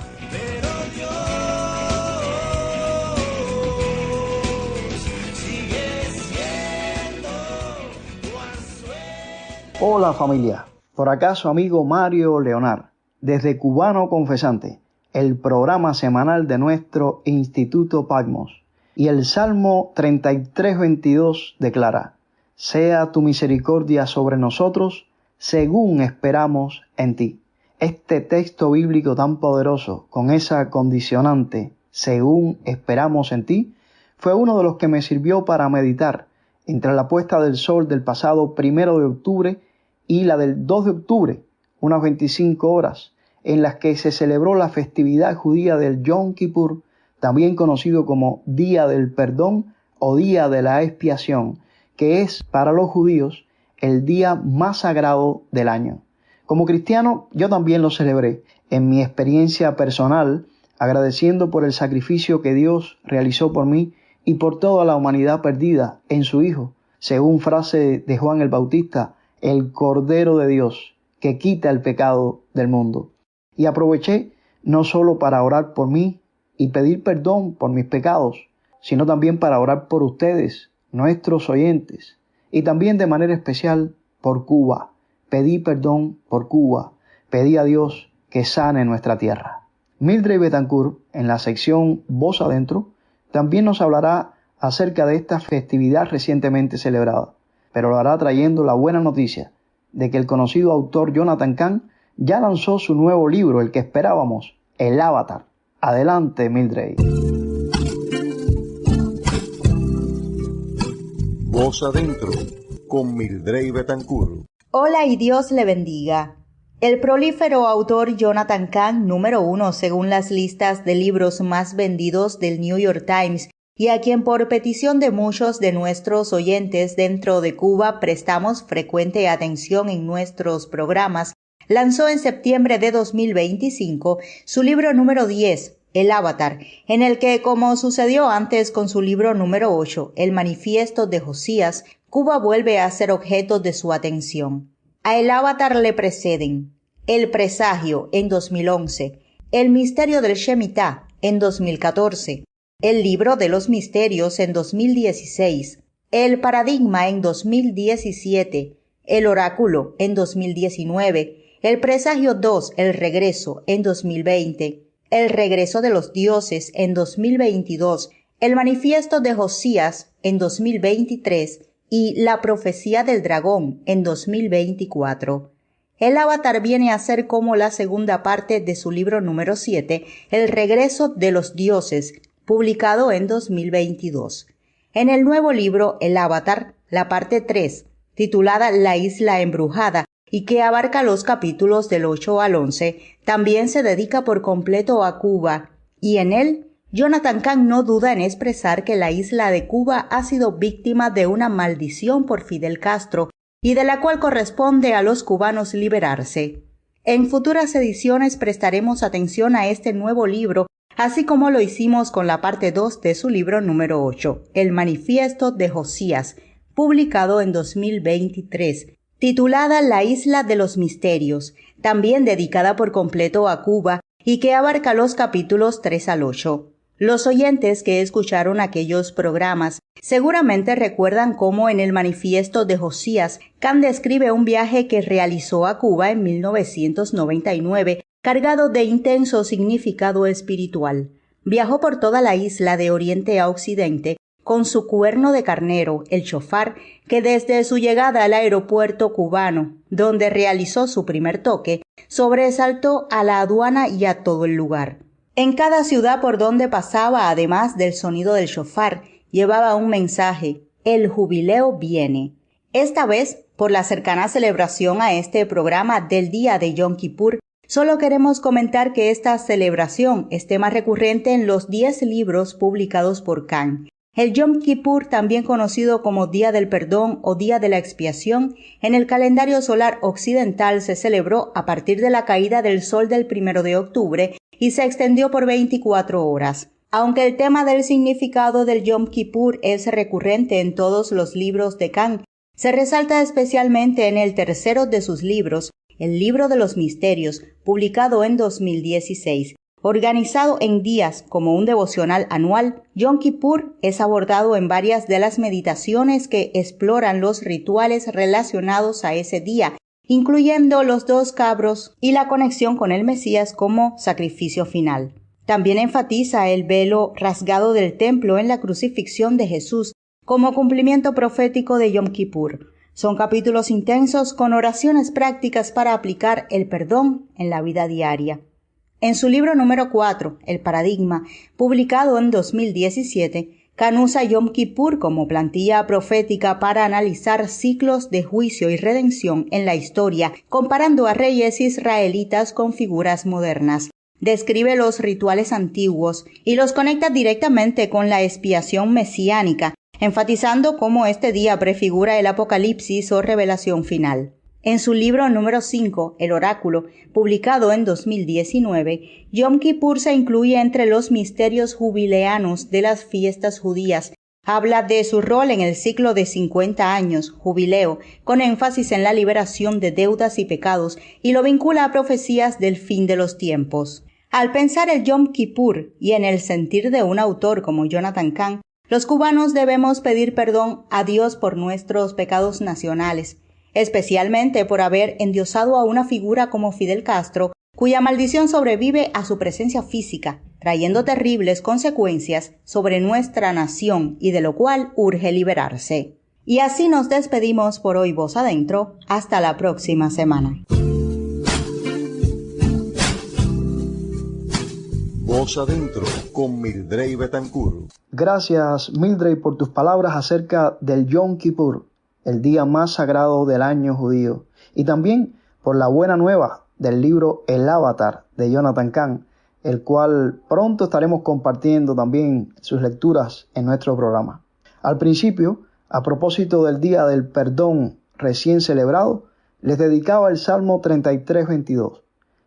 Hola familia, por acá su amigo Mario Leonard, desde Cubano Confesante, el programa semanal de nuestro Instituto Patmos. Y el Salmo 33:22 declara: sea tu misericordia sobre nosotros, según esperamos en ti. Este texto bíblico tan poderoso, con esa condicionante, según esperamos en ti, fue uno de los que me sirvió para meditar entre la puesta del sol del pasado 1 de octubre y la del 2 de octubre, unas 25 horas, en las que se celebró la festividad judía del Yom Kippur, también conocido como Día del Perdón o Día de la Expiación, que es para los judíos el día más sagrado del año. Como cristiano, yo también lo celebré en mi experiencia personal, agradeciendo por el sacrificio que Dios realizó por mí y por toda la humanidad perdida en su Hijo, según frase de Juan el Bautista, el Cordero de Dios, que quita el pecado del mundo. Y aproveché no solo para orar por mí y pedir perdón por mis pecados, sino también para orar por ustedes, nuestros oyentes, y también de manera especial por Cuba. Pedí perdón por Cuba, pedí a Dios que sane nuestra tierra. Mildred Betancourt, en la sección Voz Adentro, también nos hablará acerca de esta festividad recientemente celebrada, pero lo hará trayendo la buena noticia de que el conocido autor Jonathan Cahn ya lanzó su nuevo libro, el que esperábamos, El Avatar. Adelante, Mildred. Voz Adentro, con Mildred Betancourt. Hola y Dios le bendiga. El prolífero autor Jonathan Cahn, número 1 según las listas de libros más vendidos del New York Times, y a quien por petición de muchos de nuestros oyentes dentro de Cuba prestamos frecuente atención en nuestros programas, lanzó en septiembre de 2025 su libro número 10, El Avatar, en el que, como sucedió antes con su libro número 8, El Manifiesto de Josías, Cuba vuelve a ser objeto de su atención. A El Avatar le preceden El Presagio en 2011, El Misterio del Shemitah en 2014, El Libro de los Misterios en 2016, El Paradigma en 2017, El Oráculo en 2019, El Presagio 2, El Regreso en 2020, El Regreso de los Dioses en 2022, El Manifiesto de Josías en 2023 y La Profecía del Dragón en 2024. El Avatar viene a ser como la segunda parte de su libro número 7, El Regreso de los Dioses, publicado en 2022. En el nuevo libro El Avatar, la parte 3, titulada La Isla Embrujada, y que abarca los capítulos del 8 al 11, también se dedica por completo a Cuba, y en él Jonathan Cahn no duda en expresar que la isla de Cuba ha sido víctima de una maldición por Fidel Castro y de la cual corresponde a los cubanos liberarse. En futuras ediciones prestaremos atención a este nuevo libro, así como lo hicimos con la parte 2 de su libro número 8, El Manifiesto de Josías, publicado en 2023, titulada La Isla de los Misterios, también dedicada por completo a Cuba y que abarca los capítulos 3 al 8. Los oyentes que escucharon aquellos programas seguramente recuerdan cómo en el Manifiesto de Josías, Kant describe un viaje que realizó a Cuba en 1999, cargado de intenso significado espiritual. Viajó por toda la isla de oriente a occidente con su cuerno de carnero, el shofar, que desde su llegada al aeropuerto cubano, donde realizó su primer toque, sobresaltó a la aduana y a todo el lugar. En cada ciudad por donde pasaba, además del sonido del shofar, llevaba un mensaje: el jubileo viene. Esta vez, por la cercana celebración a este programa del día de Yom Kippur, solo queremos comentar que esta celebración es tema recurrente en los 10 libros publicados por Kant. El Yom Kippur, también conocido como Día del Perdón o Día de la Expiación, en el calendario solar occidental se celebró a partir de la caída del sol del 1 de octubre y se extendió por 24 horas. Aunque el tema del significado del Yom Kippur es recurrente en todos los libros de Kant, se resalta especialmente en el tercero de sus libros, el Libro de los Misterios, publicado en 2016. Organizado en días como un devocional anual, Yom Kippur es abordado en varias de las meditaciones que exploran los rituales relacionados a ese día, incluyendo los 2 cabros y la conexión con el Mesías como sacrificio final. También enfatiza el velo rasgado del templo en la crucifixión de Jesús como cumplimiento profético de Yom Kippur. Son capítulos intensos con oraciones prácticas para aplicar el perdón en la vida diaria. En su libro número 4, El Paradigma, publicado en 2017, Kant usa Yom Kippur como plantilla profética para analizar ciclos de juicio y redención en la historia, comparando a reyes israelitas con figuras modernas. Describe los rituales antiguos y los conecta directamente con la expiación mesiánica, enfatizando cómo este día prefigura el apocalipsis o revelación final. En su libro número 5, El Oráculo, publicado en 2019, Yom Kippur se incluye entre los misterios jubileanos de las fiestas judías. Habla de su rol en el ciclo de 50 años, jubileo, con énfasis en la liberación de deudas y pecados, y lo vincula a profecías del fin de los tiempos. Al pensar el Yom Kippur y en el sentir de un autor como Jonathan Cahn, los cubanos debemos pedir perdón a Dios por nuestros pecados nacionales, especialmente por haber endiosado a una figura como Fidel Castro, cuya maldición sobrevive a su presencia física, trayendo terribles consecuencias sobre nuestra nación y de lo cual urge liberarse. Y así nos despedimos por hoy, Voz Adentro. Hasta la próxima semana. Voz Adentro con Mildred Betancourt. Gracias, Mildred, por tus palabras acerca del Yom Kippur, el día más sagrado del año judío, y también por la buena nueva del libro El Avatar de Jonathan Cahn, el cual pronto estaremos compartiendo también sus lecturas en nuestro programa. Al principio, a propósito del Día del Perdón recién celebrado, les dedicaba el Salmo 33:22.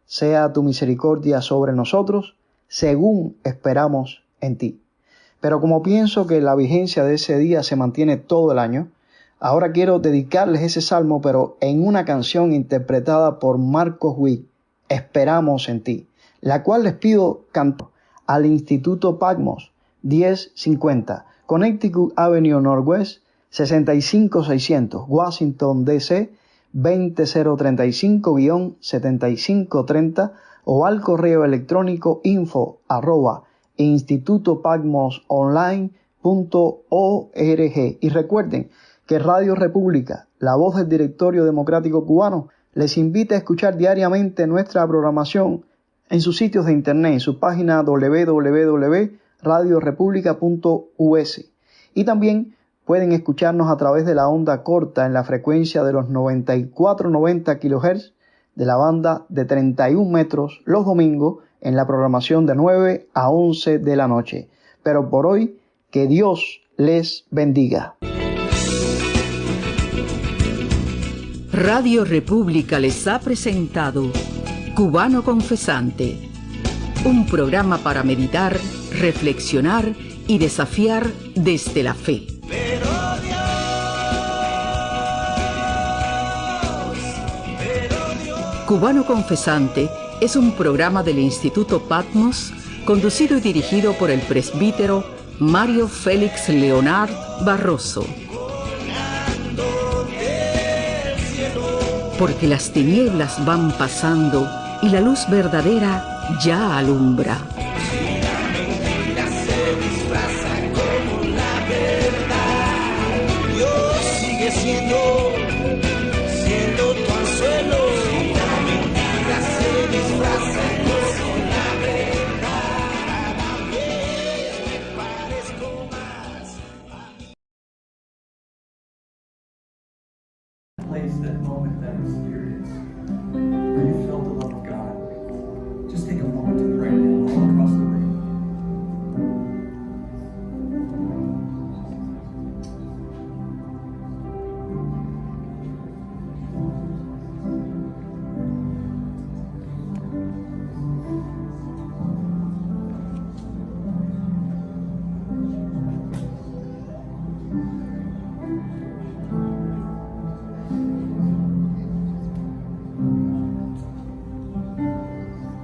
Sea tu misericordia sobre nosotros, según esperamos en ti. Pero como pienso que la vigencia de ese día se mantiene todo el año, ahora quiero dedicarles ese salmo, pero en una canción interpretada por Marcos Witt, Esperamos en ti, la cual les pido cantar al Instituto Patmos, 1050, Connecticut Avenue Northwest, 65600, Washington, D.C., 20035-7530, o al correo electrónico info@institutopatmosonline.org. Y recuerden que Radio República, la voz del Directorio Democrático Cubano, les invita a escuchar diariamente nuestra programación en sus sitios de internet, en su página www.radiorepublica.us. Y también pueden escucharnos a través de la onda corta en la frecuencia de los 9490 kHz de la banda de 31 metros los domingos en la programación de 9 a 11 de la noche. Pero por hoy, que Dios les bendiga. Radio República les ha presentado Cubano Confesante, un programa para meditar, reflexionar y desafiar desde la fe. Cubano Confesante es un programa del Instituto Patmos, conducido y dirigido por el presbítero Mario Félix Leonard Barroso. Porque las tinieblas van pasando y la luz verdadera ya alumbra. Dios sigue siendo tu anzuelo. La mentira se disfraza con la verdad. Cada vez me parezco más a mí. Place that moment, that experience where you felt the love of God. Just take a moment to pray now all across the room.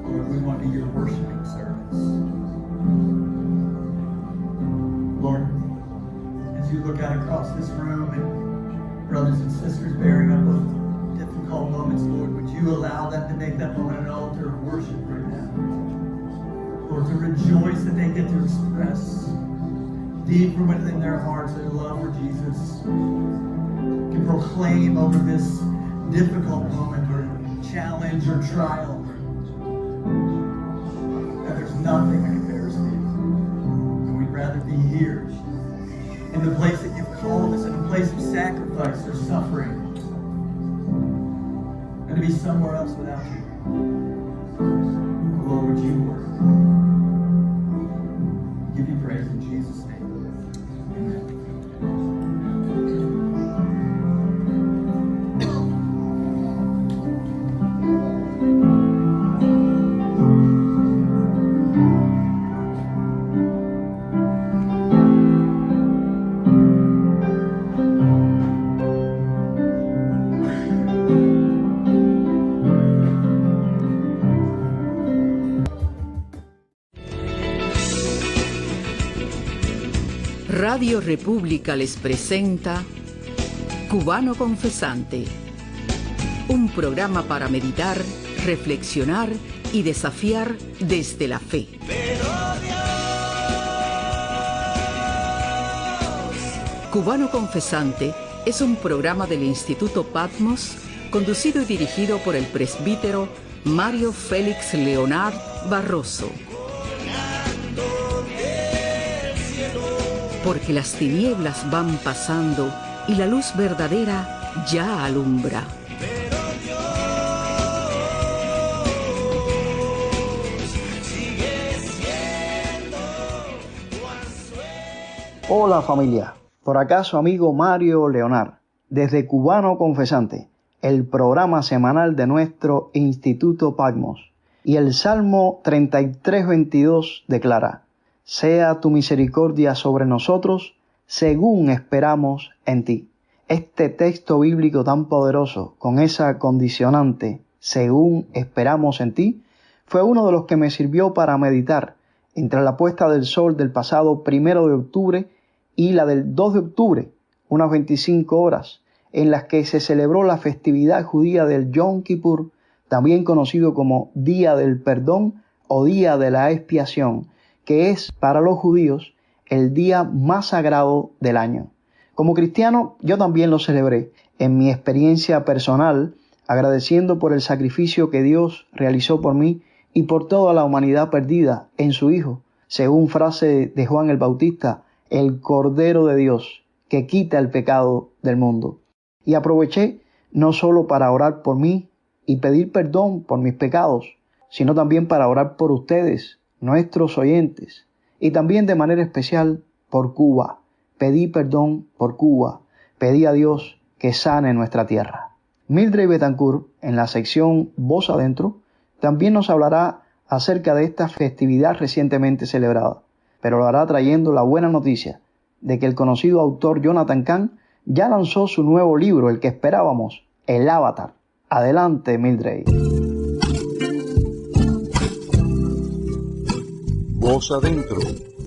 Lord, we want to be your worshiping servants. Lord, as you look out across this room and brothers and sisters bearing up with difficult moments, Lord, would you allow them to make that moment an altar of worship right now? Lord, to rejoice that they get to express deep from within their hearts their love for Jesus. Can proclaim over this difficult moment or challenge or trial that there's nothing that compares to you. And we'd rather be here in the place that you've called us, in a place of sacrifice or suffering, than to be somewhere else without you. Lord, would you work? Give you praise in Jesus' name. Amen. Radio República les presenta Cubano Confesante, un programa para meditar, reflexionar y desafiar desde la fe. Cubano Confesante es un programa del Instituto Patmos, conducido y dirigido por el presbítero Mario Félix Leonard Barroso. Porque las tinieblas van pasando y la luz verdadera ya alumbra. Hola familia, por acá su amigo Mario Leonard, desde Cubano Confesante, el programa semanal de nuestro Instituto Patmos. Y el Salmo 33:22 declara: sea tu misericordia sobre nosotros, según esperamos en ti. Este texto bíblico tan poderoso, con esa condicionante, según esperamos en ti, fue uno de los que me sirvió para meditar entre la puesta del sol del pasado 1 de octubre y la del 2 de octubre, unas 25 horas, en las que se celebró la festividad judía del Yom Kippur, también conocido como Día del Perdón o Día de la Expiación, que es para los judíos el día más sagrado del año. Como cristiano, yo también lo celebré en mi experiencia personal, agradeciendo por el sacrificio que Dios realizó por mí y por toda la humanidad perdida en su Hijo, según frase de Juan el Bautista, el Cordero de Dios, que quita el pecado del mundo. Y aproveché no solo para orar por mí y pedir perdón por mis pecados, sino también para orar por ustedes, nuestros oyentes, y también de manera especial por Cuba. Pedí perdón por Cuba, pedí a Dios que sane nuestra tierra. Mildred Betancourt, en la sección Voz Adentro, también nos hablará acerca de esta festividad recientemente celebrada, pero lo hará trayendo la buena noticia de que el conocido autor Jonathan Cahn ya lanzó su nuevo libro, el que esperábamos, El Avatar. Adelante, Mildred. Voz Adentro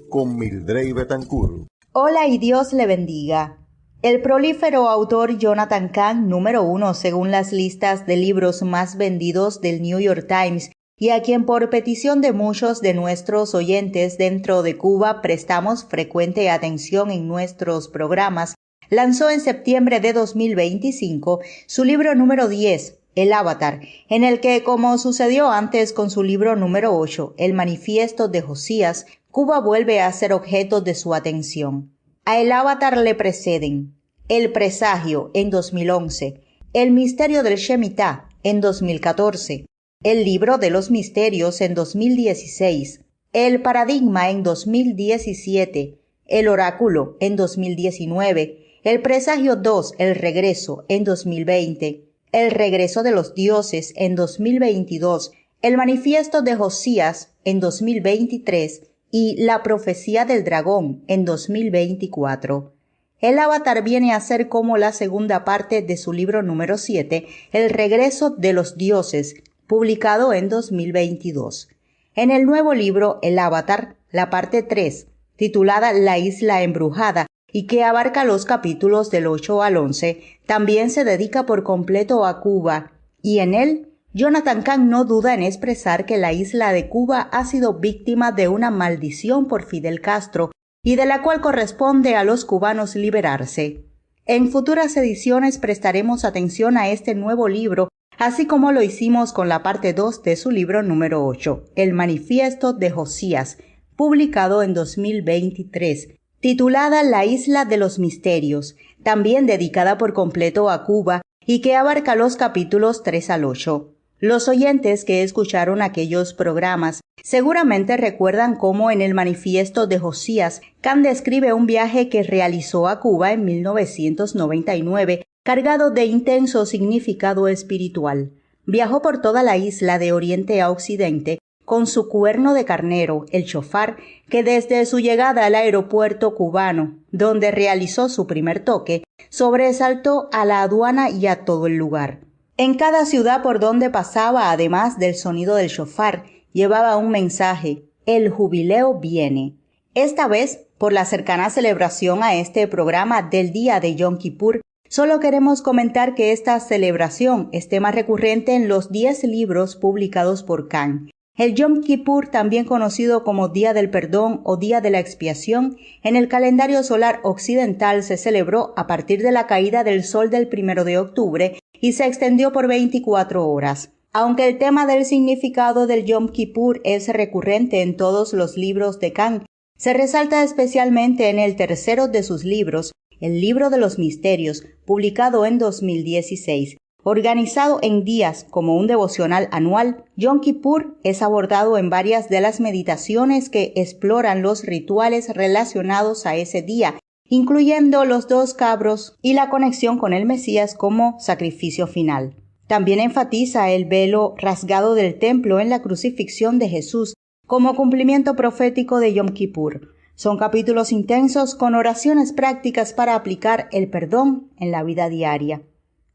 con Mildred Betancourt. Hola y Dios le bendiga. El prolífero autor Jonathan Cahn, número 1 según las listas de libros más vendidos del New York Times, y a quien por petición de muchos de nuestros oyentes dentro de Cuba prestamos frecuente atención en nuestros programas, lanzó en septiembre de 2025 su libro número 10, El Avatar, en el que, como sucedió antes con su libro número 8, El Manifiesto de Josías, Cuba vuelve a ser objeto de su atención. A El Avatar le preceden El Presagio en 2011, El Misterio del Shemitah en 2014, El Libro de los Misterios en 2016, El Paradigma en 2017, El Oráculo en 2019, El Presagio 2, El Regreso en 2020, El Regreso de los Dioses en 2022, El Manifiesto de Josías en 2023 y La Profecía del Dragón en 2024. El Avatar viene a ser como la segunda parte de su libro número 7, El Regreso de los Dioses, publicado en 2022. En el nuevo libro El Avatar, la parte 3, titulada La Isla Embrujada, y que abarca los capítulos del 8 al 11, también se dedica por completo a Cuba, y en él Jonathan Cahn no duda en expresar que la isla de Cuba ha sido víctima de una maldición por Fidel Castro y de la cual corresponde a los cubanos liberarse. En futuras ediciones prestaremos atención a este nuevo libro, así como lo hicimos con la parte 2 de su libro número 8, El Manifiesto de Josías, publicado en 2023, titulada La Isla de los Misterios, también dedicada por completo a Cuba y que abarca los capítulos 3 al 8. Los oyentes que escucharon aquellos programas seguramente recuerdan cómo en el Manifiesto de Josías, Cahn describe un viaje que realizó a Cuba en 1999, cargado de intenso significado espiritual. Viajó por toda la isla de oriente a occidente con su cuerno de carnero, el shofar, que desde su llegada al aeropuerto cubano, donde realizó su primer toque, sobresaltó a la aduana y a todo el lugar. En cada ciudad por donde pasaba, además del sonido del shofar, llevaba un mensaje: el jubileo viene. Esta vez, por la cercana celebración a este programa del día de Yom Kippur, solo queremos comentar que esta celebración es tema recurrente en los 10 libros publicados por Cahn. El Yom Kippur, también conocido como Día del Perdón o Día de la Expiación, en el calendario solar occidental se celebró a partir de la caída del sol del 1 de octubre y se extendió por 24 horas. Aunque el tema del significado del Yom Kippur es recurrente en todos los libros de Cahn, se resalta especialmente en el tercero de sus libros, El Libro de los Misterios, publicado en 2016. Organizado en días como un devocional anual, Yom Kippur es abordado en varias de las meditaciones que exploran los rituales relacionados a ese día, incluyendo los 2 cabros y la conexión con el Mesías como sacrificio final. También enfatiza el velo rasgado del templo en la crucifixión de Jesús como cumplimiento profético de Yom Kippur. Son capítulos intensos con oraciones prácticas para aplicar el perdón en la vida diaria.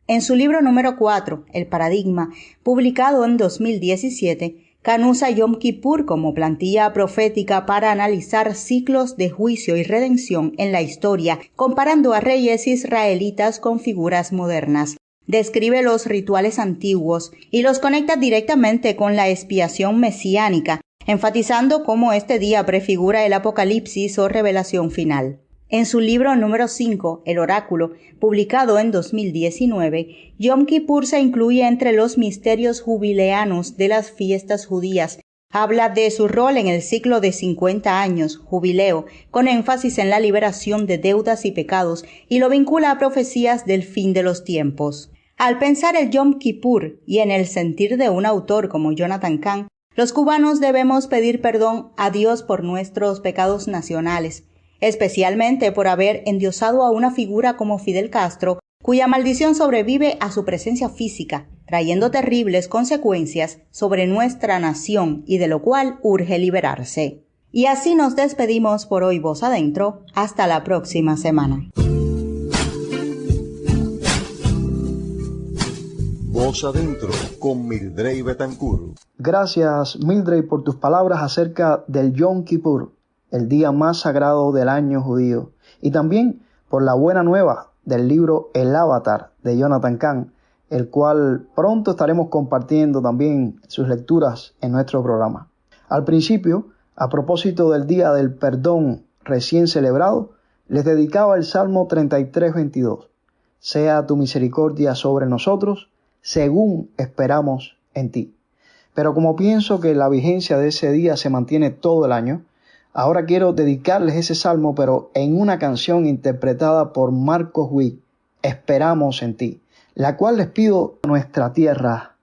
En su libro número 4, El Paradigma, publicado en 2017, Cahn usa Yom Kippur como plantilla profética para analizar ciclos de juicio y redención en la historia, comparando a reyes israelitas con figuras modernas. Describe los rituales antiguos y los conecta directamente con la expiación mesiánica, enfatizando cómo este día prefigura el apocalipsis o revelación final. En su libro número 5, El Oráculo, publicado en 2019, Yom Kippur se incluye entre los misterios jubileanos de las fiestas judías. Habla de su rol en el ciclo de 50 años, jubileo, con énfasis en la liberación de deudas y pecados, y lo vincula a profecías del fin de los tiempos. Al pensar el Yom Kippur y en el sentir de un autor como Jonathan Cahn, los cubanos debemos pedir perdón a Dios por nuestros pecados nacionales, especialmente por haber endiosado a una figura como Fidel Castro cuya maldición sobrevive a su presencia física, trayendo terribles consecuencias sobre nuestra nación y de lo cual urge liberarse. Y así nos despedimos por hoy, Voz Adentro. Hasta la próxima semana. Voz Adentro con Mildred Betancourt. Gracias, Mildred, por tus palabras acerca del Yom Kippur, el día más sagrado del año judío, y también por la buena nueva del libro El Avatar de Jonathan Cahn, el cual pronto estaremos compartiendo también sus lecturas en nuestro programa. Al principio, a propósito del Día del Perdón recién celebrado, les dedicaba el Salmo 33:22. Sea tu misericordia sobre nosotros, según esperamos en ti. Pero como pienso que la vigencia de ese día se mantiene todo el año, ahora quiero dedicarles ese salmo, pero en una canción interpretada por Marcos Witt, Esperamos en ti, la cual les pido a nuestra tierra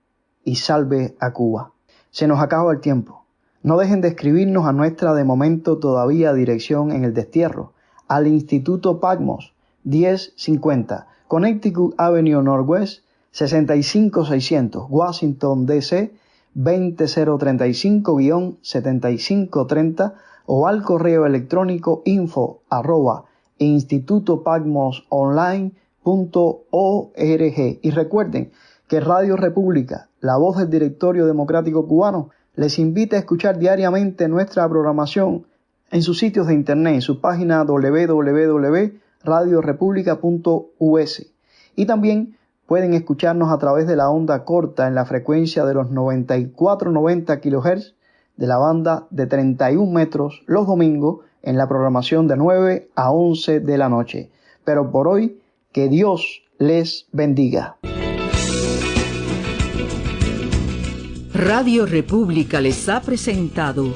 y salve a Cuba. Se nos acaba el tiempo. No dejen de escribirnos a nuestra de momento todavía dirección en el destierro, al Instituto Patmos, 1050, Connecticut Avenue Northwest, 65600, Washington, D.C., 20035-7530, o al correo electrónico info@institutopatmosonline.org. Y recuerden que Radio República, la voz del Directorio Democrático Cubano, les invita a escuchar diariamente nuestra programación en sus sitios de internet, en su página www.radiorepublica.us. Y también pueden escucharnos a través de la onda corta en la frecuencia de los 9490 kHz de la banda de 31 metros los domingos en la programación de 9 a 11 de la noche. Pero por hoy, que Dios les bendiga. Radio República les ha presentado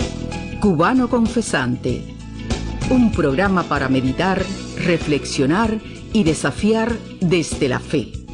Cubano Confesante, un programa para meditar, reflexionar y desafiar desde la fe.